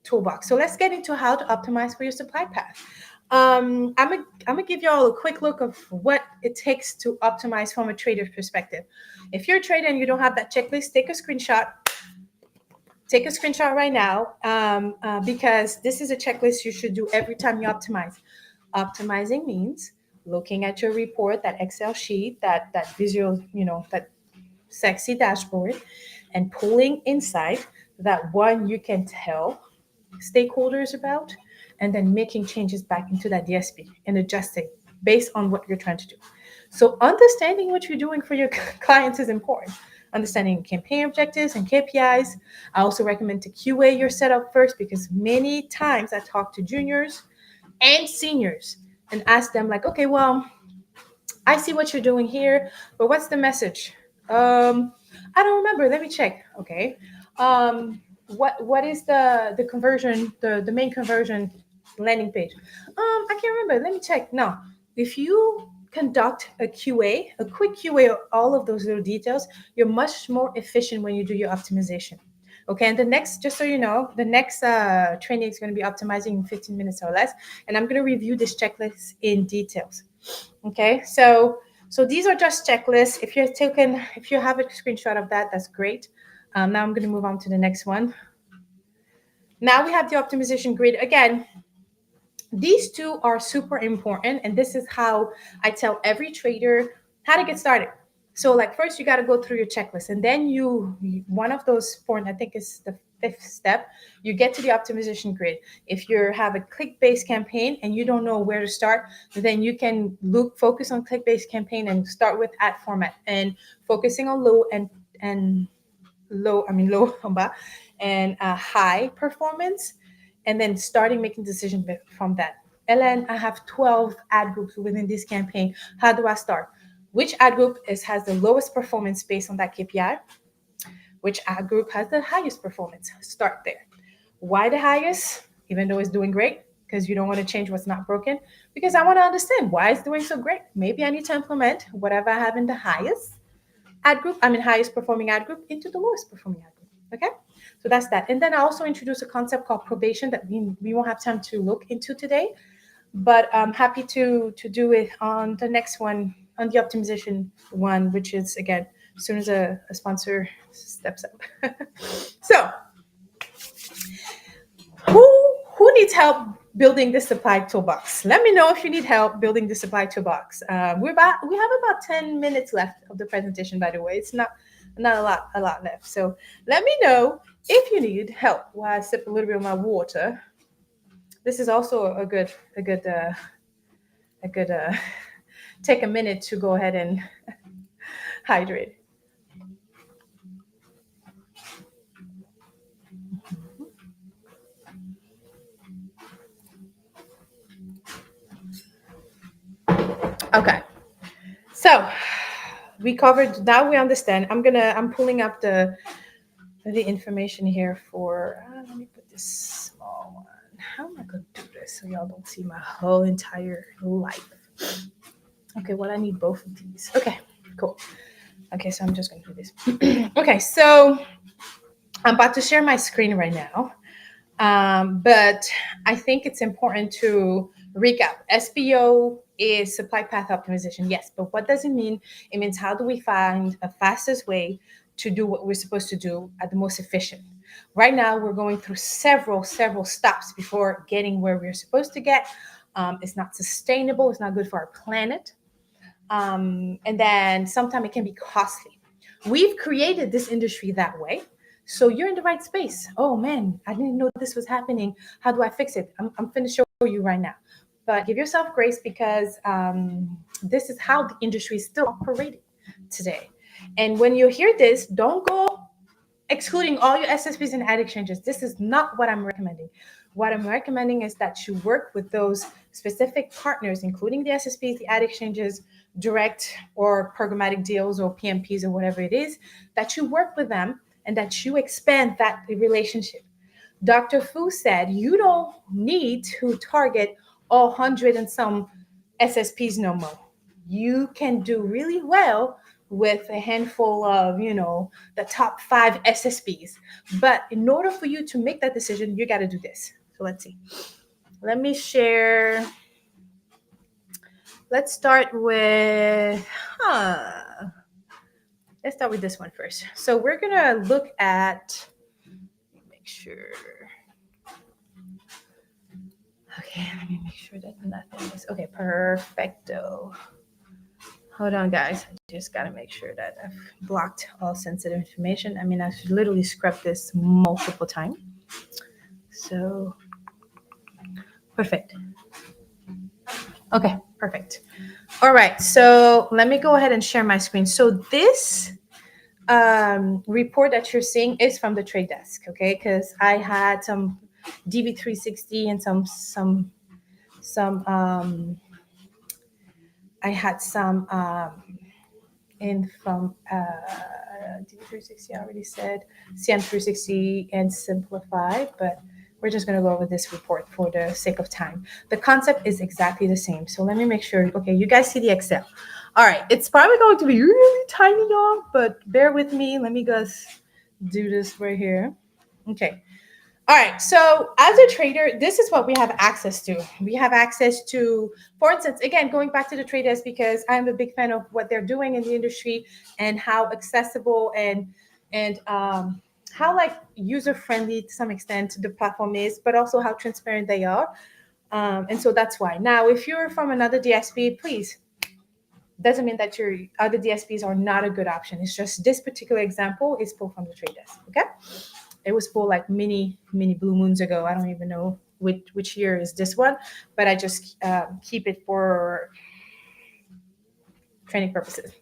toolbox. So let's get into how to optimize for your supply path. I'm gonna give you all a quick look of what it takes to optimize from a trader's perspective. If you're a trader and you don't have that checklist, take a screenshot. Take a screenshot right now because this is a checklist you should do every time you optimize. Optimizing means looking at your report, that Excel sheet, that visual, that sexy dashboard, and pulling insight that one you can tell stakeholders about, and then making changes back into that DSP and adjusting based on what you're trying to do. So understanding what you're doing for your clients is important. understanding campaign objectives and KPIs. I also recommend to QA your setup first, because many times I talk to juniors and seniors and ask them like, okay, well, I see what you're doing here, but what's the message? I don't remember. Let me check. Okay. What is the conversion, the main conversion landing page? I can't remember. Let me check. Now, if you conduct a QA, a quick QA of all of those little details, you're much more efficient when you do your optimization. Okay, and the next, just so you know, the next training is going to be optimizing in 15 minutes or less, and I'm going to review this checklist in details. Okay, so these are just checklists. If you have a screenshot of that, that's great. Now I'm going to move on to the next one. Now we have the optimization grid. Again, these two are super important, and this is how I tell every trader how to get started. So like first you got to go through your checklist, and then one of those points, I think is the fifth step, you get to the optimization grid. If you have a click-based campaign and you don't know where to start, then you can focus on click-based campaign and start with ad format and focusing on low and high performance, and then starting making decisions from that. Hélène, I have 12 ad groups within this campaign. How do I start? Which ad group has the lowest performance based on that KPI? Which ad group has the highest performance? Start there. Why the highest, even though it's doing great? Because you don't want to change what's not broken. Because I want to understand why it's doing so great. Maybe I need to implement whatever I have in the highest highest performing ad group into the lowest performing ad group. Okay, so that's that. And then I also introduced a concept called probation that we won't have time to look into today, but I'm happy to do it on the next one, on the optimization one, which is again as soon as a sponsor steps up. So who needs help building the supply toolbox? Let me know if you need help building the supply toolbox. We have about 10 minutes left of the presentation, by the way. It's not a lot left. So let me know if you need help while I sip a little bit of my water. This is also a good take a minute to go ahead and hydrate. Okay, so we covered. Now we understand. I'm pulling up the information here for. Let me put this small one. How am I going to do this so y'all don't see my whole entire life? Okay, well, I need both of these. Okay, cool. Okay, so I'm just going to do this. Okay, so I'm about to share my screen right now. But I think it's important to recap. SPO is supply path optimization, yes, but what does it mean? It means how do we find the fastest way to do what we're supposed to do at the most efficient. Right now, we're going through several stops before getting where we're supposed to get. It's not sustainable. It's not good for our planet. And then sometimes it can be costly. We've created this industry that way. So you're in the right space. Oh man, I didn't know this was happening. How do I fix it? I'm going to show you right now. But give yourself grace, because this is how the industry is still operating today. And when you hear this, don't go excluding all your SSPs and ad exchanges. This is not what I'm recommending. What I'm recommending is that you work with those specific partners, including the SSPs, the ad exchanges, direct or programmatic deals or PMPs or whatever it is, that you work with them and that you expand that relationship. Dr. Fu said you don't need to target all 100 and some SSPs no more. You can do really well with a handful of, the top 5 SSPs. But in order for you to make that decision, you got to do this. So let's see. Let me share. Let's start with, let's start with this one first. So we're going to look at, make sure. Okay, let me make sure that nothing is, okay, perfecto. Hold on, guys. I just got to make sure that I've blocked all sensitive information. I mean, I should literally scrub this multiple times. So, perfect. Okay, perfect. All right, so let me go ahead and share my screen. So this report that you're seeing is from the trade desk, okay? Because I had some DV360 and some I had some in from DV360, I already said CM360 and Simplify, but we're just going to go over this report for the sake of time. The concept is exactly the same. So let me make sure. Okay, you guys see the Excel. All right, it's probably going to be really tiny, y'all, but bear with me. Let me just do this right here. Okay. All right. So as a trader, this is what we have access to. We have access to, for instance, again, going back to the trade desk, because I'm a big fan of what they're doing in the industry and how accessible and how like user friendly to some extent the platform is, but also how transparent they are. And so that's why. Now, if you're from another DSP, please, doesn't mean that your other DSPs are not a good option. It's just this particular example is pulled from the trade desk. Okay. It was pulled like many blue moons ago. I don't even know which year is this one, but I just keep it for training purposes.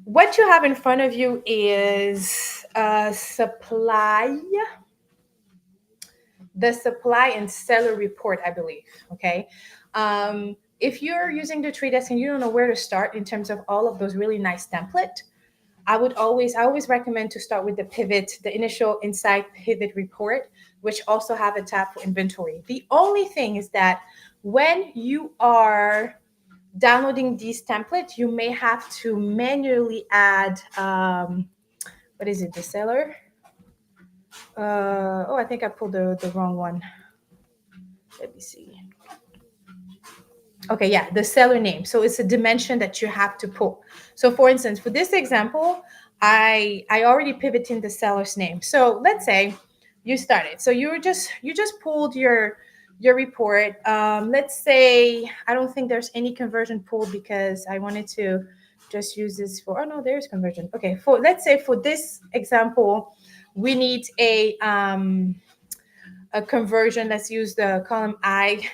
What you have in front of you is supply, the supply and seller report, I believe. Okay. If you're using the trade desk and you don't know where to start in terms of all of those really nice templates, I always recommend to start with the pivot, the initial insight pivot report, which also have a tab for inventory. The only thing is that when you are downloading these templates, you may have to manually add, what is it, the seller? I think I pulled the wrong one. Let me see. Okay, yeah, the seller name. So it's a dimension that you have to pull. So for instance, for this example, I already pivoted in the seller's name. So let's say you started. So you just pulled your report. Let's say I don't think there's any conversion pulled because I wanted to just use this for, oh no, there's conversion. Okay, for let's say for this example, we need a conversion. Let's use the column I.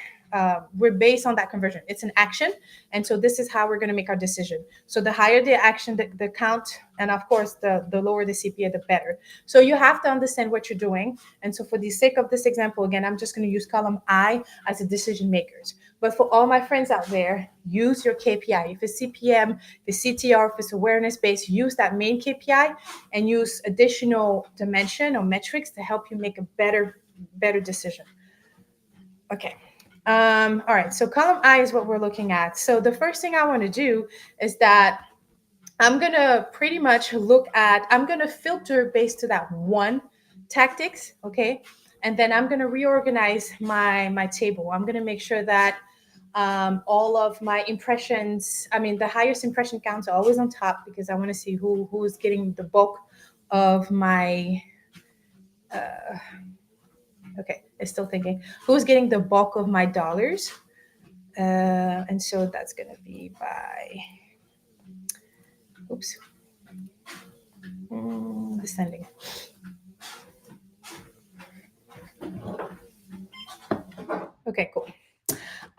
We're based on that conversion. It's an action. And so this is how we're going to make our decision. So the higher the action, the count, and of course, the lower the CPA, the better. So you have to understand what you're doing. And so for the sake of this example, again, I'm just going to use column I as a decision makers. But for all my friends out there, use your KPI. If it's CPM, if it's CTR, if it's awareness based, use that main KPI and use additional dimension or metrics to help you make a better decision. Okay. All right. So column I is what we're looking at. So the first thing I want to do is that I'm going to pretty much I'm going to filter based to that one tactics. Okay. And then I'm going to reorganize my table. I'm going to make sure that all of my impressions, the highest impression counts are always on top because I want to see who's getting the bulk of my, okay, it's still thinking who's getting the bulk of my dollars. And so that's going to be by, oops, descending. Okay, cool.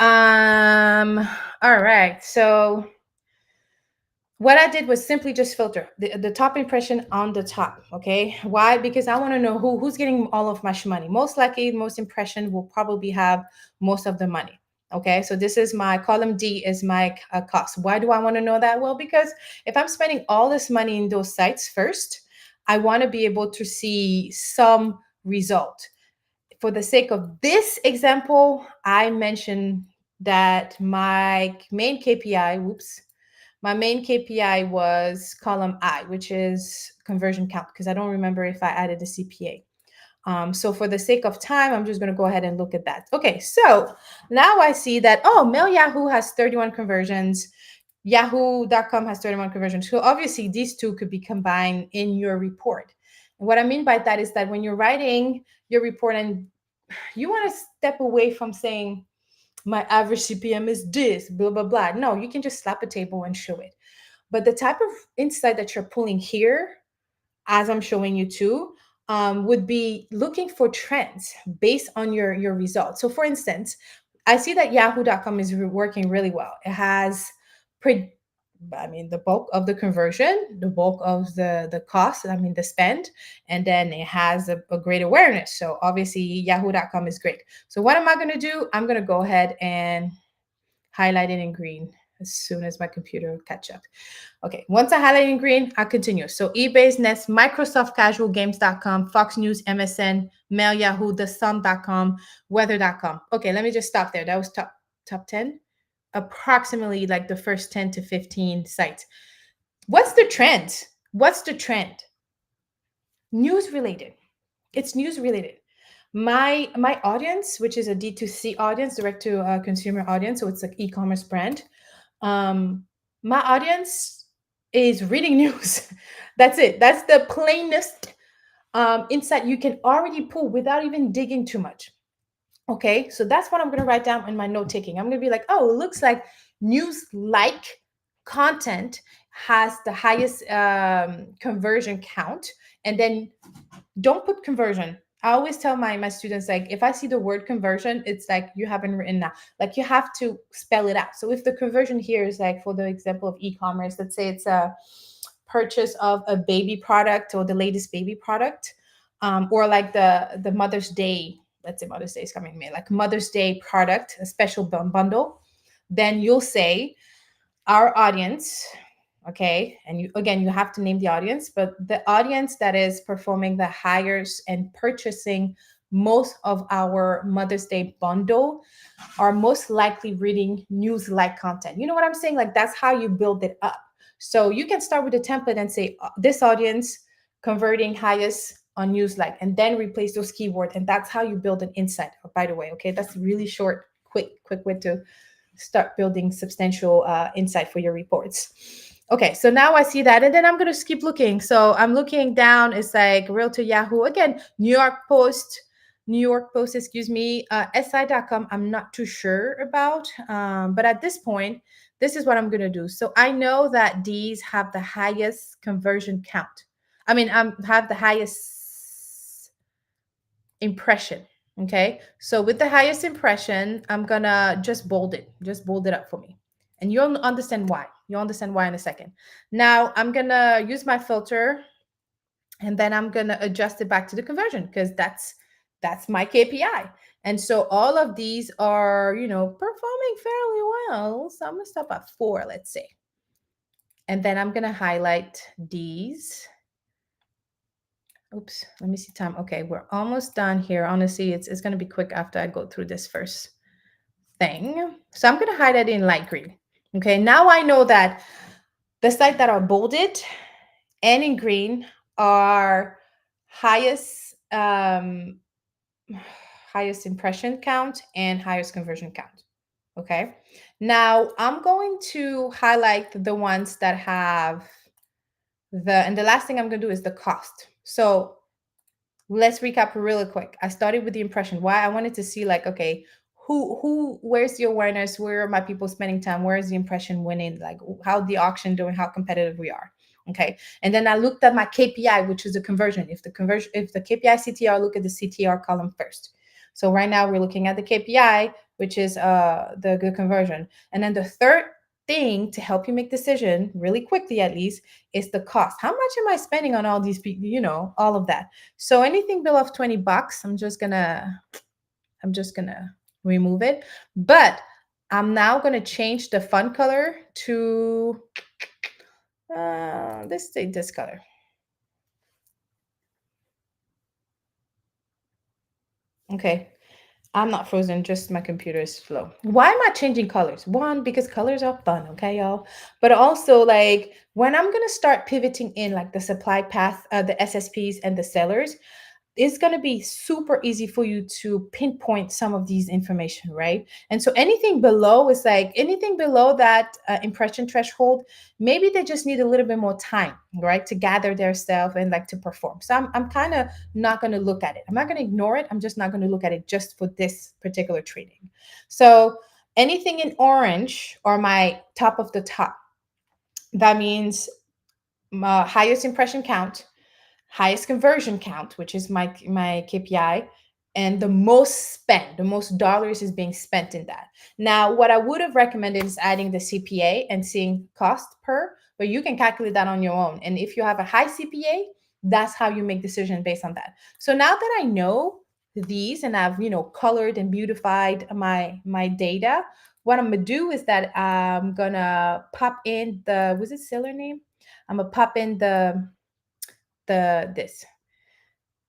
All right. So what I did was simply just filter the top impression on the top. Okay. Why? Because I want to know who's getting all of my money. Most likely, most impression will probably have most of the money. Okay. So this is my column D is my cost. Why do I want to know that? Well, because if I'm spending all this money in those sites first, I want to be able to see some result. For the sake of this example, I mentioned that my main KPI, my main KPI was column I, which is conversion count, because I don't remember if I added a CPA. So for the sake of time, I'm just going to go ahead and look at that. Okay, so now I see that, Mail Yahoo has 31 conversions. Yahoo.com has 31 conversions. So obviously these two could be combined in your report. And what I mean by that is that when you're writing your report and you want to step away from saying, my average CPM is this, blah, blah, blah. No, you can just slap a table and show it. But the type of insight that you're pulling here, as I'm showing you too, would be looking for trends based on your results. So for instance, I see that yahoo.com is working really well. It has I mean, the bulk of the conversion, the bulk of the cost, I mean, the spend, and then it has a great awareness. So obviously, yahoo.com is great. So what am I going to do? I'm going to go ahead and highlight it in green as soon as my computer will catch up. Okay, once I highlight in green, I continue. So eBay's Nest, Microsoft Casual Games.com, Fox News, MSN, Mail, Yahoo, TheSun.com, Weather.com. Okay, let me just stop there. That was top 10, approximately like the first 10 to 15 sites. What's the trend? What's the trend? News related. It's news related. My audience, which is a D2C audience, direct to consumer audience, so it's like e-commerce brand. My audience is reading news. That's it. That's the plainest insight you can already pull without even digging too much. Okay, so that's what I'm going to write down in my note taking. I'm going to be like, oh, it looks like news like content has the highest conversion count. And then don't put conversion. I always tell my students, like, if I see the word conversion, it's like you haven't written that. Like, you have to spell it out. So if the conversion here is like, for the example of e-commerce, let's say it's a purchase of a baby product or the latest baby product, or like the Mother's Day, let's say Mother's Day is coming in May, like Mother's Day product, a special bundle, then you'll say our audience. Okay, and you have to name the audience, but the audience that is performing the highest and purchasing most of our Mother's Day bundle are most likely reading news like content. You know what I'm saying? Like, that's how you build it up. So you can start with a template and say this audience converting highest on news like, and then replace those keywords, and that's how you build an insight. By the way, okay, that's really short, quick way to start building substantial insight for your reports. Okay, so now I see that, and then I'm going to keep looking. So I'm looking down. It's like Realtor Yahoo again, New York Post, excuse me, SI.com. I'm not too sure about, but at this point, this is what I'm going to do. So I know that these have the highest conversion count. I mean, have the highest impression. Okay, so with the highest impression, I'm gonna just bold it up for me, and you'll understand why. You'll understand why in a second. Now I'm gonna use my filter, and then I'm gonna adjust it back to the conversion, because that's my KPI. And so all of these are, performing fairly well. So I'm gonna stop at 4, let's say, and then I'm gonna highlight these. Oops, let me see time. Okay, we're almost done here. Honestly, it's going to be quick after I go through this first thing. So I'm going to highlight it in light green. Okay, now I know that the sites that are bolded and in green are highest highest impression count and highest conversion count. Okay, now I'm going to highlight the ones that have and the last thing I'm going to do is the cost. So let's recap really quick. I started with the impression. Why? I wanted to see, like, okay, where's the awareness? Where are my people spending time? Where is the impression winning? Like, how the auction doing? How competitive we are. Okay. And then I looked at my KPI, which is the conversion. If the KPI CTR, look at the CTR column first. So right now we're looking at the KPI, which is the good conversion. And then the third thing to help you make decision really quickly, at least, is the cost. How much am I spending on all these people, all of that? So anything below $20, I'm just gonna remove it. But I'm now gonna change the font color to this color. Okay, I'm not frozen, just my computer is slow. Why am I changing colors? One, because colors are fun, okay, y'all? But also, like, when I'm gonna start pivoting in, like, the supply path, the SSPs and the sellers, it's going to be super easy for you to pinpoint some of these information, right? And so anything below is like, anything below that impression threshold, maybe they just need a little bit more time, right, to gather their stuff and like to perform. So I'm kind of not going to look at it. I'm not going to ignore it. I'm just not going to look at it just for this particular trading. So anything in orange or my top of the top, that means my highest impression count, highest conversion count, which is my KPI, and the most dollars is being spent in that. Now, what I would have recommended is adding the CPA and seeing cost per, but you can calculate that on your own. And if you have a high CPA, that's how you make decision based on that. So now that I know these and I've, colored and beautified my data, what I'm gonna do is that I'm gonna pop in was it seller name? I'm gonna pop in this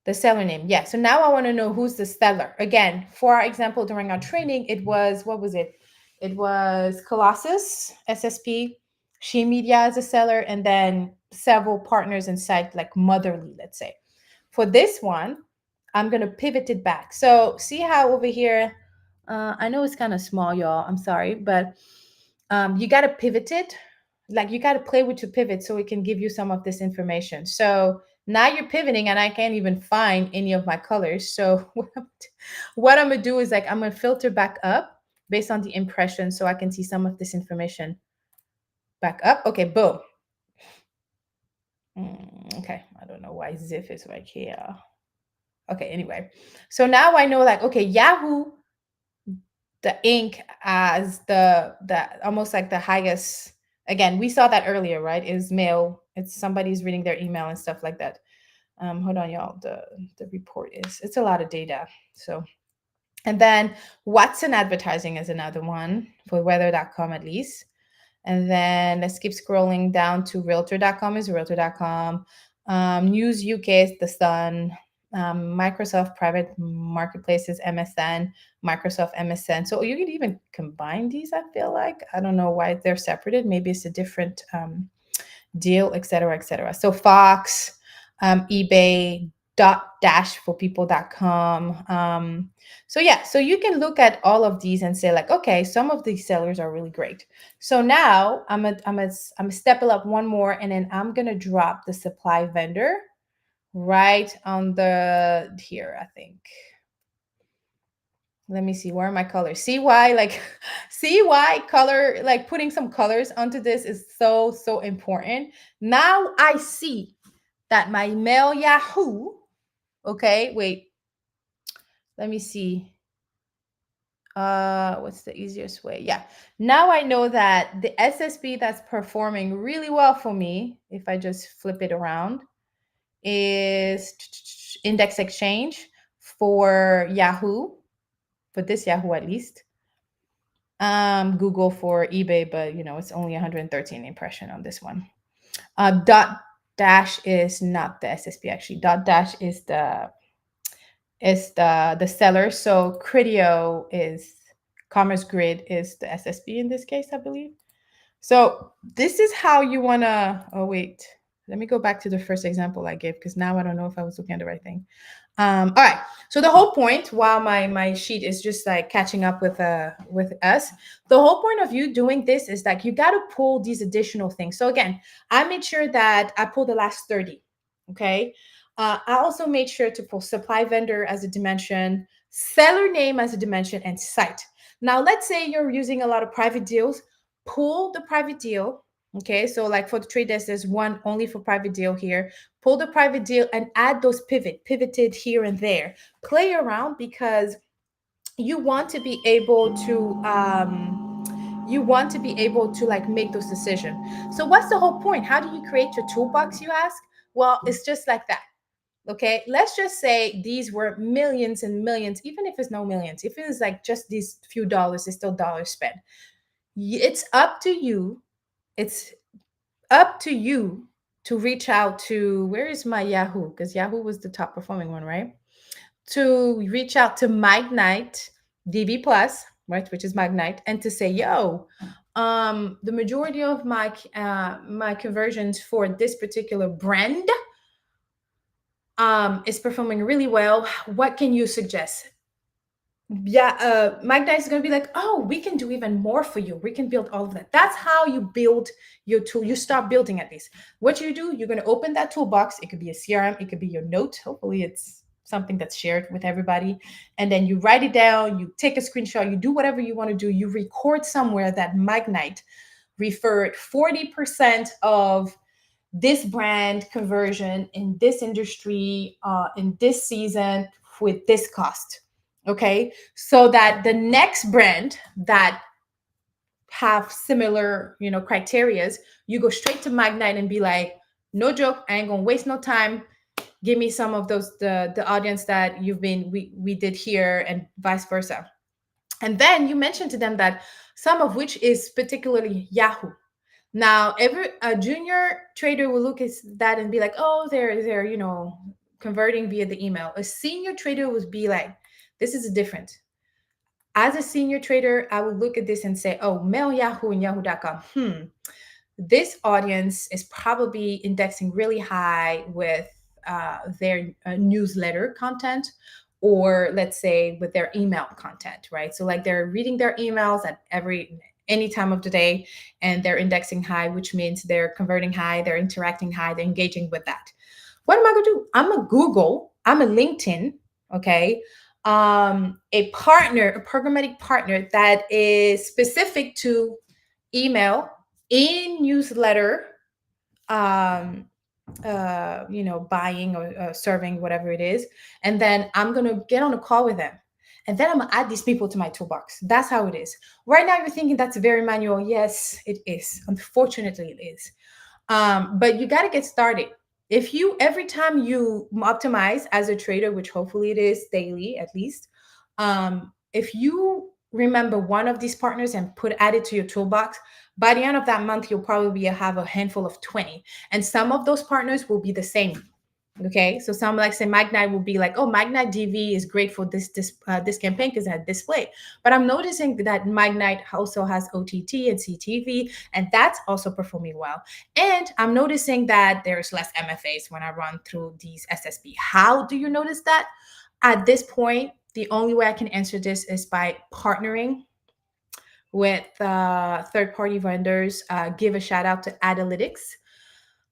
the seller name. Yeah. So now I want to know who's the seller. Again, for our example, during our training, it was, what was it? It was Colossus, SSP, She Media as a seller, and then several partners inside, like Motherly, let's say. For this one, I'm going to pivot it back. So see how over here, I know it's kind of small, y'all. I'm sorry, but you got to pivot it. Like you got to play with your pivot so it can give you some of this information. So now you're pivoting and I can't even find any of my colors. So what I'm going to do is like, I'm going to filter back up based on the impression so I can see some of this information back up. Okay, boom. Okay, I don't know why Ziff is right here. Okay, anyway. So now I know like, okay, Yahoo, the ink as the almost like the highest. Again, we saw that earlier, right? Is mail. It's somebody's reading their email and stuff like that. Hold on, y'all. The report it's a lot of data. So, and then Watson advertising is another one for weather.com at least. And then let's keep scrolling down to realtor.com is realtor.com. News UK is The Sun. Microsoft Private Marketplaces, MSN, Microsoft MSN. So you could even combine these, I feel like. I don't know why they're separated. Maybe it's a different deal, et cetera, et cetera. So Fox, eBay, dash for people.com. So yeah, so you can look at all of these and say like, okay, some of these sellers are really great. So now I'm a step it up one more, and then I'm gonna drop the supply vendor right on the here, I think. Let me see, where are my colors? See why color, like putting some colors onto this is so important. Now I see that my mail Yahoo, okay, wait, let me see. What's the easiest way? Yeah. Now I know that the SSP that's performing really well for me, if I just flip it around, is Index Exchange for Yahoo, for this Yahoo at least. Google for eBay, but it's only 113 impression on this one. Dot dash is not the SSP actually. Dot dash is the seller. So Criteo is Commerce Grid is the SSP in this case, I believe. So this is how you wanna. Oh wait, let me go back to the first example I gave because now I don't know if I was looking at the right thing. All right. So the whole point, while my sheet is just like catching up with us, the whole point of you doing this is like you got to pull these additional things. So again, I made sure that I pulled the last 30. Okay. I also made sure to pull supply vendor as a dimension, seller name as a dimension, and site. Now, let's say you're using a lot of private deals, pull the private deal. Okay, so like for the trade desk, there's one only for private deal here. Pull the private deal and add those pivoted here and there. Play around because you want to be able to like make those decisions. So what's the whole point? How do you create your toolbox, you ask? Well, it's just like that. Okay, let's just say these were millions and millions, even if it's no millions, if it's like just these few dollars, it's still dollars spent. It's up to you. It's up to you to reach out to, where is my Yahoo? Because Yahoo was the top performing one, right? To reach out to Magnite DB Plus, right, which is Magnite, and to say, yo, the majority of my conversions for this particular brand is performing really well. What can you suggest? Yeah, Magda is going to be like, oh, we can do even more for you. We can build all of that. That's how you build your tool. You start building at least. What you do, you're going to open that toolbox. It could be a CRM. It could be your note. Hopefully it's something that's shared with everybody. And then you write it down. You take a screenshot. You do whatever you want to do. You record somewhere that Magnite referred 40% of this brand conversion in this industry, in this season, off with this cost. Okay. So that the next brand that have similar, criterias, you go straight to Magnite and be like, no joke, I ain't gonna waste no time. Give me some of those, the audience that we did here, and vice versa. And then you mentioned to them that some of which is particularly Yahoo. Now, every a junior trader will look at that and be like, "Oh, they're converting via the email." A senior trader would be like, "This is different." As a senior trader, I would look at this and say, "Oh, mail Yahoo and Yahoo.com. This audience is probably indexing really high with their newsletter content, or let's say with their email content, right? So like they're reading their emails at any time of the day, and they're indexing high, which means they're converting high, they're interacting high, they're engaging with that. What am I gonna do? I'm a Google, I'm a LinkedIn, okay? A partner, a programmatic partner that is specific to email, in newsletter, um, buying or serving, whatever it is. And then I'm going to get on a call with them. And then I'm going to add these people to my toolbox. That's how it is. Right now, you're thinking that's very manual. Yes, it is. Unfortunately, it is. But you got to get started. If you, every time you optimize as a trader, which hopefully it is daily at least, if you remember one of these partners and add it to your toolbox, by the end of that month, you'll probably have a handful of 20. And some of those partners will be the same. Okay, so some, like say Magnite will be like, oh, Magnite DV is great for this campaign because it had display. But I'm noticing that Magnite also has OTT and CTV, and that's also performing well. And I'm noticing that there's less MFAs when I run through these SSP. How do you notice that? At this point, the only way I can answer this is by partnering with third-party vendors. Give a shout out to Adalytics,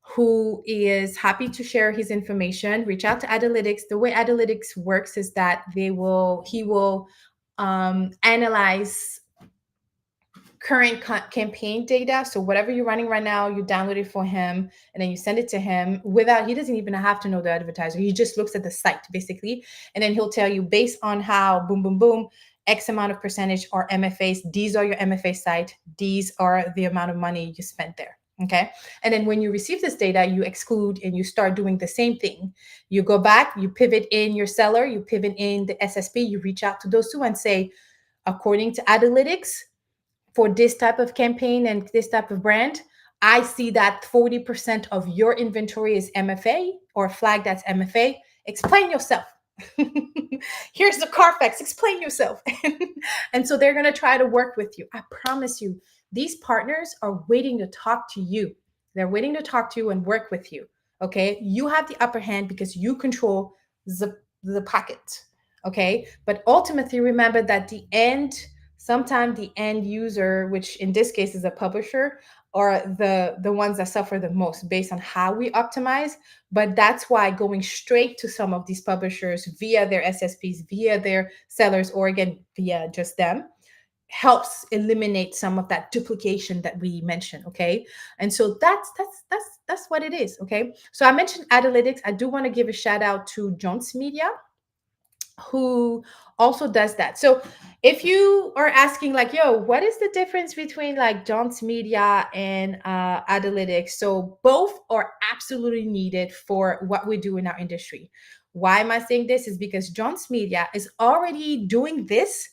who is happy to share his information. Reach out to Adalytics. The way Adalytics works is that he will analyze current campaign data. So whatever you're running right now, you download it for him, and then you send it to him he doesn't even have to know the advertiser. He just looks at the site basically. And then he'll tell you, based on how boom, boom, boom, X amount of percentage are MFAs. These are your MFA site. These are the amount of money you spent there. Okay. And then when you receive this data, you exclude and you start doing the same thing. You go back, you pivot in your seller, you pivot in the SSP, you reach out to those two and say, according to Adalytics, for this type of campaign and this type of brand, I see that 40% of your inventory is MFA or flagged as MFA. Explain yourself. Here's the Carfax. Explain yourself. And so they're going to try to work with you. I promise you, these partners are waiting to talk to you. They're waiting to talk to you and work with you. Okay. You have the upper hand because you control the pocket. Okay. But ultimately, remember that sometimes the end user, which in this case is a publisher, are the ones that suffer the most based on how we optimize. But that's why going straight to some of these publishers via their SSPs, via their sellers, or again, via just them, helps eliminate some of that duplication that we mentioned. Okay. And so that's what it is. Okay. So I mentioned Adalytics. I do want to give a shout out to Jones Media, who also does that. So if you are asking like, yo, what is the difference between like Jones Media and Adalytics? So both are absolutely needed for what we do in our industry. Why am I saying this? Is because Jones Media is already doing this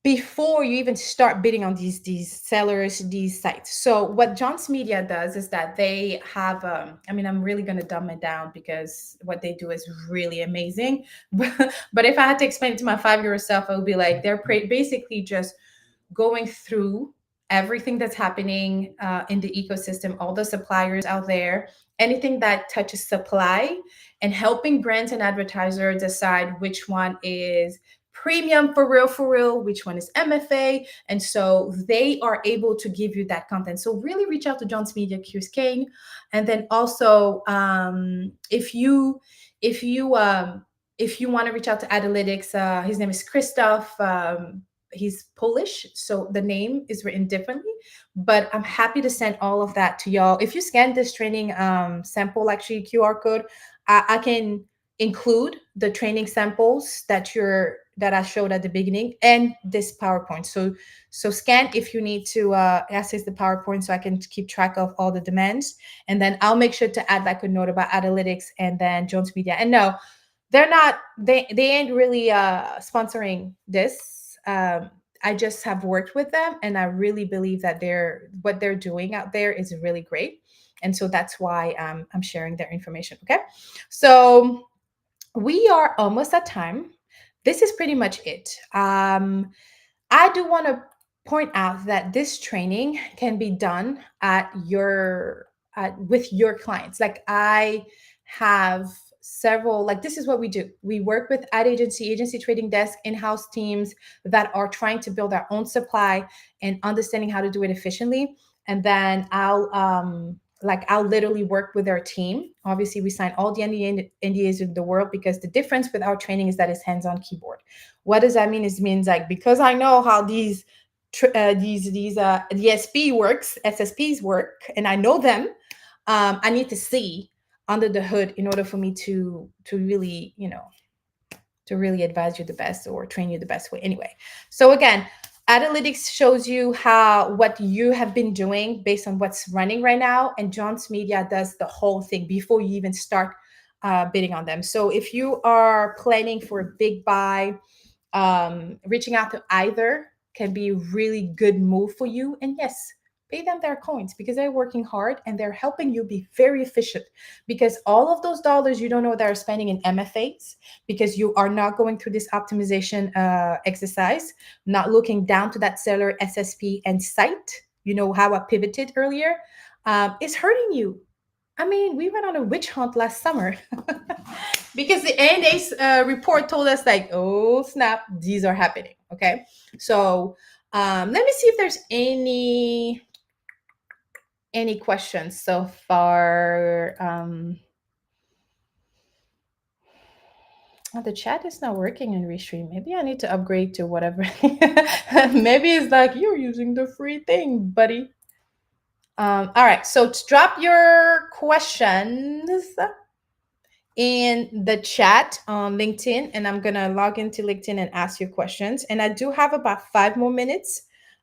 before you even start bidding on these sellers, these sites. So what Jones Media does is that they have, I'm really going to dumb it down because what they do is really amazing. But if I had to explain it to my 5-year-old self, I would be like, they're basically just going through everything that's happening in the ecosystem, all the suppliers out there, anything that touches supply, and helping brands and advertisers decide which one is premium for real, which one is MFA. And so they are able to give you that content. So really reach out to Jones Media, Chris Kane. And then also if you want to reach out to Adalytics, his name is Christoph. He's Polish, so the name is written differently, but I'm happy to send all of that to y'all. If you scan this training sample, actually QR code, I can include the training samples that I showed at the beginning and this PowerPoint. So scan if you need to access the PowerPoint so I can keep track of all the demands. And then I'll make sure to add like a note about analytics and then Jones Media. And no, they're not, they ain't really sponsoring this. I just have worked with them and I really believe that what they're doing out there is really great. And so that's why I'm sharing their information. Okay. So we are almost at time. This is pretty much it. I do want to point out that this training can be done with your clients. Like I have several, like this is what we do. We work with agency trading desk, in-house teams that are trying to build their own supply and understanding how to do it efficiently. And then I'll literally work with our team. Obviously, we sign all the NDAs in the world because the difference with our training is that it's hands-on keyboard. What does that mean? It means like because I know how these DSP works, SSPs work, and I know them. I need to see under the hood in order for me to really to really advise you the best or train you the best way. Anyway, so again, analytics shows you what you have been doing based on what's running right now, and Jones Media does the whole thing before you even start bidding on them. So if you are planning for a big buy, reaching out to either can be a really good move for you. And yes, pay them their coins because they're working hard and they're helping you be very efficient, because all of those dollars you don't know they're spending in MFAs because you are not going through this optimization exercise, not looking down to that seller SSP and site, how I pivoted earlier, is hurting you. I mean, we went on a witch hunt last summer because the NDA report told us like, oh snap, these are happening. Okay, so let me see if there's any questions so far. The chat is not working in Restream. Maybe I need to upgrade to whatever. Maybe it's like you're using the free thing, buddy. All right, so drop your questions in the chat on LinkedIn, and I'm gonna log into LinkedIn and ask you questions. And I do have about 5 more minutes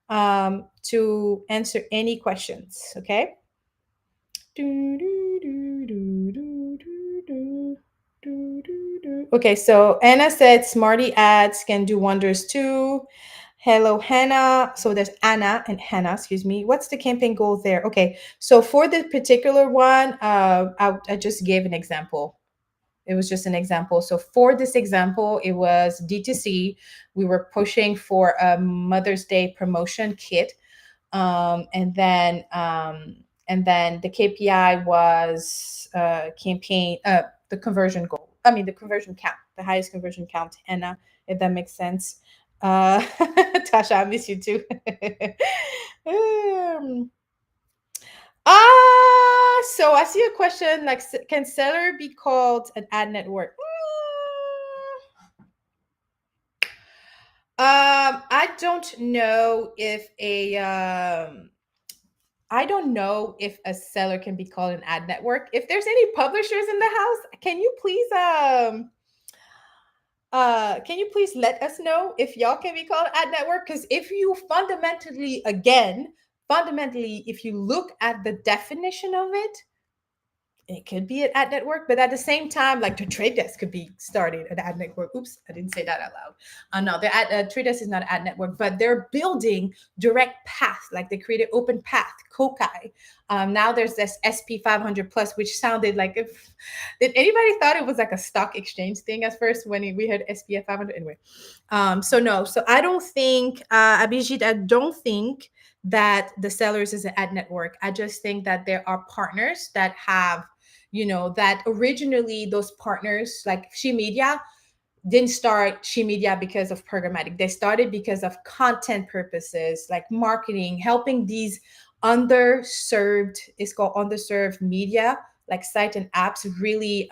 to answer any questions. Okay. Okay, so Anna said Smarty ads can do wonders too. Hello, Hannah. So there's Anna and Hannah, excuse me. What's the campaign goal there? Okay, so for the particular one, I just gave an example. It was just an example. So for this example, it was D2C. We were pushing for a Mother's Day promotion kit. And then the KPI was campaign, the conversion goal. I mean, the conversion count, the highest conversion count, Anna, if that makes sense. Tasha, I miss you too. So I see a question like, can seller be called an ad network? I don't know if a seller can be called an ad network. If there's any publishers in the house, can you please let us know if y'all can be called ad network? Because if you fundamentally, if you look at the definition of it, it could be an ad network, but at the same time, like the Trade Desk could be started an ad network. Oops, I didn't say that out loud. No, the Trade Desk is not an ad network, but they're building direct path, like they created Open Path, Kokai. Now there's this SP 500 plus, which sounded like did anybody thought it was like a stock exchange thing at first when we heard SPF 500? Anyway, so I don't think, Abhijit, I don't think that the sellers is an ad network. I just think that there are partners that have, that originally those partners like She Media didn't start She Media because of programmatic. They started because of content purposes, like marketing, helping these underserved, it's called underserved media, like site and apps, really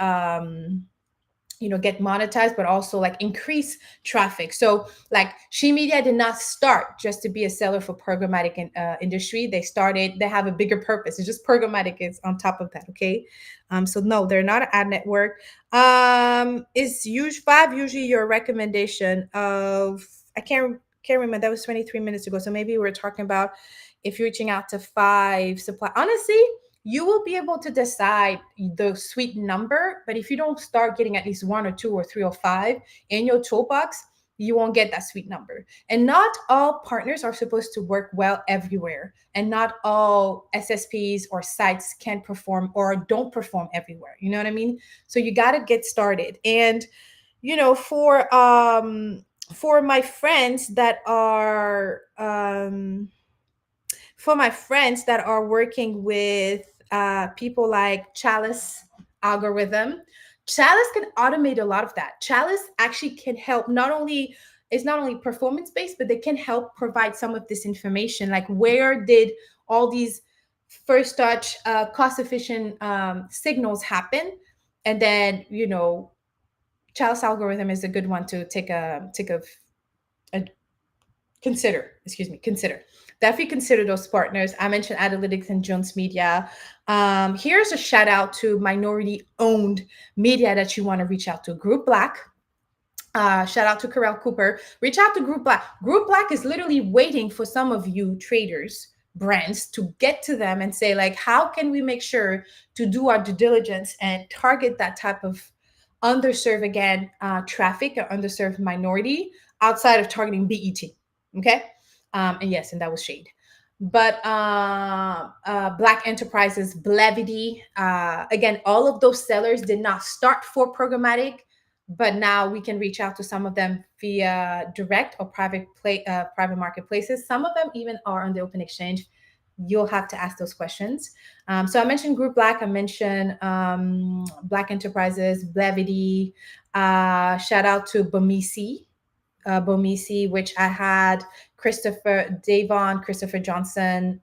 get monetized, but also like increase traffic. So like She Media did not start just to be a seller for programmatic industry. They have a bigger purpose. It's just programmatic is on top of that. Okay. So no, they're not an ad network. Is usually your recommendation of, I can't remember, that was 23 minutes ago. So maybe we're talking about if you're reaching out to 5 supply. Honestly, you will be able to decide the sweet number, but if you don't start getting at least 1 or 2 or 3 or 5 in your toolbox, you won't get that sweet number. And not all partners are supposed to work well everywhere, and not all SSPs or sites can perform or don't perform everywhere. You know what I mean? So you got to get started. And for my friends that are working with people like Chalice algorithm. Chalice can automate a lot of that. Chalice actually can help. It's not only performance based, but they can help provide some of this information, like where did all these first touch cost efficient signals happen. And then Chalice algorithm is a good one to a consider. Excuse me, consider. Definitely consider those partners. I mentioned Analytics and Jones Media. Here's a shout out to minority owned media that you want to reach out to. Group Black. Shout out to Carell Cooper. Reach out to Group Black. Group Black is literally waiting for some of you traders, brands, to get to them and say, like, how can we make sure to do our due diligence and target that type of underserved, again, traffic or underserved minority outside of targeting BET. Okay. And yes, and that was shade. But Black Enterprises, Blevity, again, all of those sellers did not start for programmatic, but now we can reach out to some of them via direct or private marketplaces. Some of them even are on the open exchange. You'll have to ask those questions. So I mentioned Group Black. I mentioned Black Enterprises, Blevity. Shout out to Bomisi, which I had Christopher Johnson,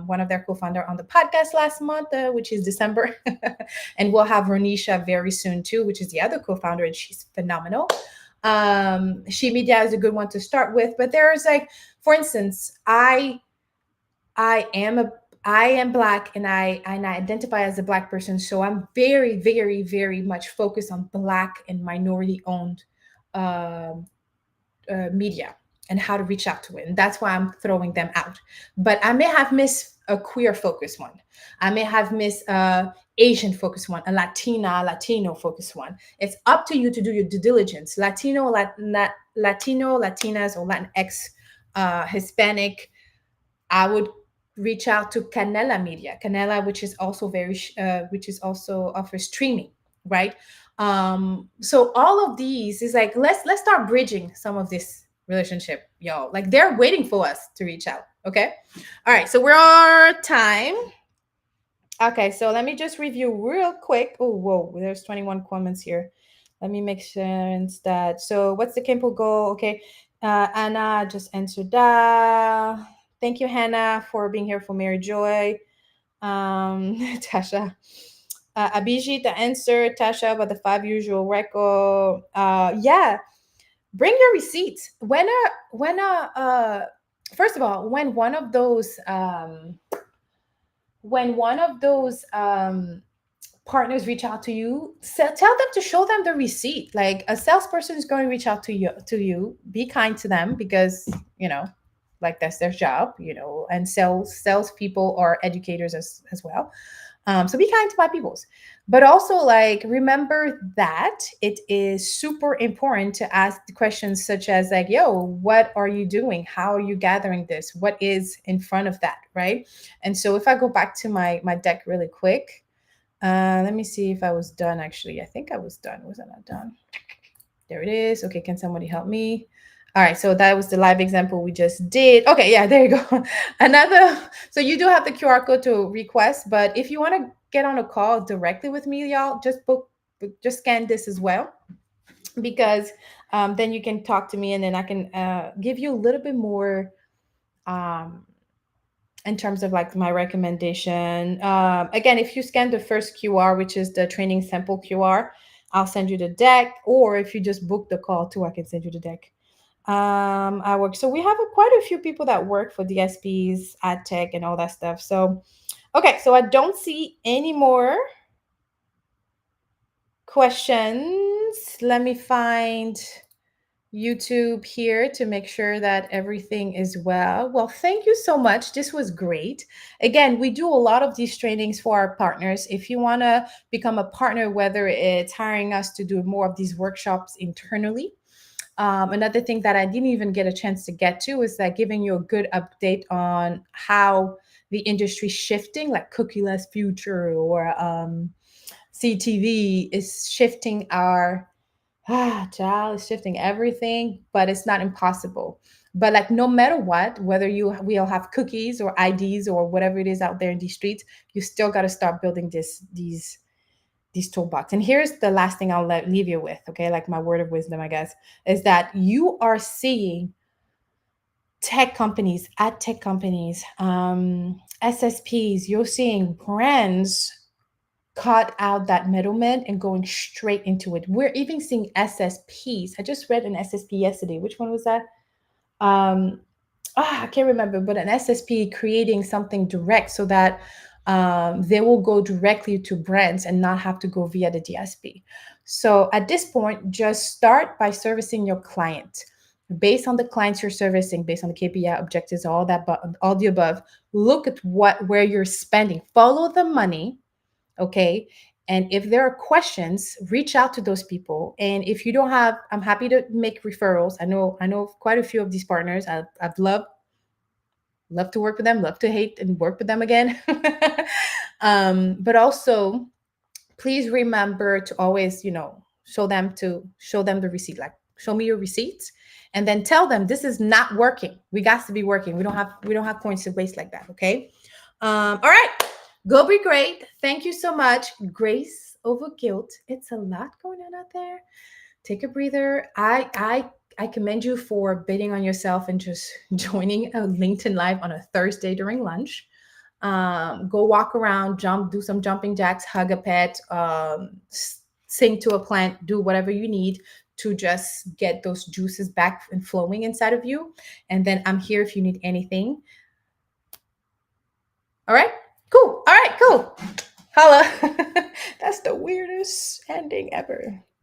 one of their co-founder, on the podcast last month, which is December. And we'll have Ronisha very soon too, which is the other co-founder, and she's phenomenal. She Media is a good one to start with, but there's like, for instance, I am Black, and I identify as a Black person, so I'm very, very, very much focused on Black and minority owned media and how to reach out to it. And that's why I'm throwing them out. But I may have missed a queer focused one. I may have missed a Asian focused one, a Latino focused one. It's up to you to do your due diligence. Latino, Latinas, or Latinx, Hispanic. I would reach out to Canela Media, which is also which is also offers streaming, right? So all of these is like, let's start bridging some of this relationship, y'all. Like, they're waiting for us to reach out. Okay. All right. So we're on time. Okay. So let me just review real quick. Oh, whoa. There's 21 comments here. Let me make sense that. So what's the Kimpo goal? Okay. Anna just answered that. Thank you, Hannah, for being here for Mary Joy. Tasha. Abhijit, the answer, Tasha, about the 5 usual record. Yeah, bring your receipts. First of all, when one of those partners reach out to you, tell them to show them the receipt. Like, a salesperson is going to reach out to you. Be kind to them, because like, that's their job, and salespeople are educators as well. So be kind to my peoples, but also, like, remember that it is super important to ask the questions such as, like, yo, what are you doing? How are you gathering this? What is in front of that, right? And so if I go back to my deck really quick, let me see if I was done. Actually, I think I was done. Was I not done? There it is. Okay, can somebody help me? All right, so that was the live example we just did. Okay, yeah, there you go. So you do have the QR code to request, but if you want to get on a call directly with me, y'all, just scan this as well, because then you can talk to me, and then I can give you a little bit more in terms of, like, my recommendation. Again, if you scan the first QR, which is the training sample QR, I'll send you the deck, or if you just book the call too, I can send you the deck. I work. So we have quite a few people that work for DSPs, ad tech, and all that stuff. So, okay. So I don't see any more questions. Let me find YouTube here to make sure that everything is well. Well, thank you so much. This was great. Again, we do a lot of these trainings for our partners. If you want to become a partner, whether it's hiring us to do more of these workshops internally, another thing that I didn't even get a chance to get to is that giving you a good update on how the industry shifting, like cookieless future or CTV is shifting our child is shifting everything, but it's not impossible. But like no matter what, whether we all have cookies or IDs or whatever it is out there in these streets, you still got to start building these toolbox. And here's the last thing I'll leave you with, okay? Like my word of wisdom, I guess, is that you are seeing tech companies, ad tech companies, SSPs, you're seeing brands cut out that middleman and going straight into it. We're even seeing SSPs. I just read an SSP yesterday. Which one was that? Um, I can't remember, but an SSP creating something direct so that they will go directly to brands and not have to go via the DSP. So at this point, just start by servicing your client. Based on the clients you're servicing, based on the KPI objectives, all that, but all the above, look at where you're spending. Follow the money, okay? And if there are questions, reach out to those people. And if you don't have, I'm happy to make referrals. I know quite a few of these partners. I've love to work with them, love to hate and work with them again. But also, please remember to always, show them the receipt. Like, show me your receipts, and then tell them this is not working. We got to be working. We don't have points to waste like that. Okay. All right. Go be great. Thank you so much. Grace over guilt. It's a lot going on out there. Take a breather. I commend you for bidding on yourself and just joining a LinkedIn Live on a Thursday during lunch. Go walk around, do some jumping jacks, hug a pet, sing to a plant, do whatever you need to just get those juices back and flowing inside of you. And then I'm here if you need anything. All right, cool. All right, cool. Holla. That's the weirdest ending ever.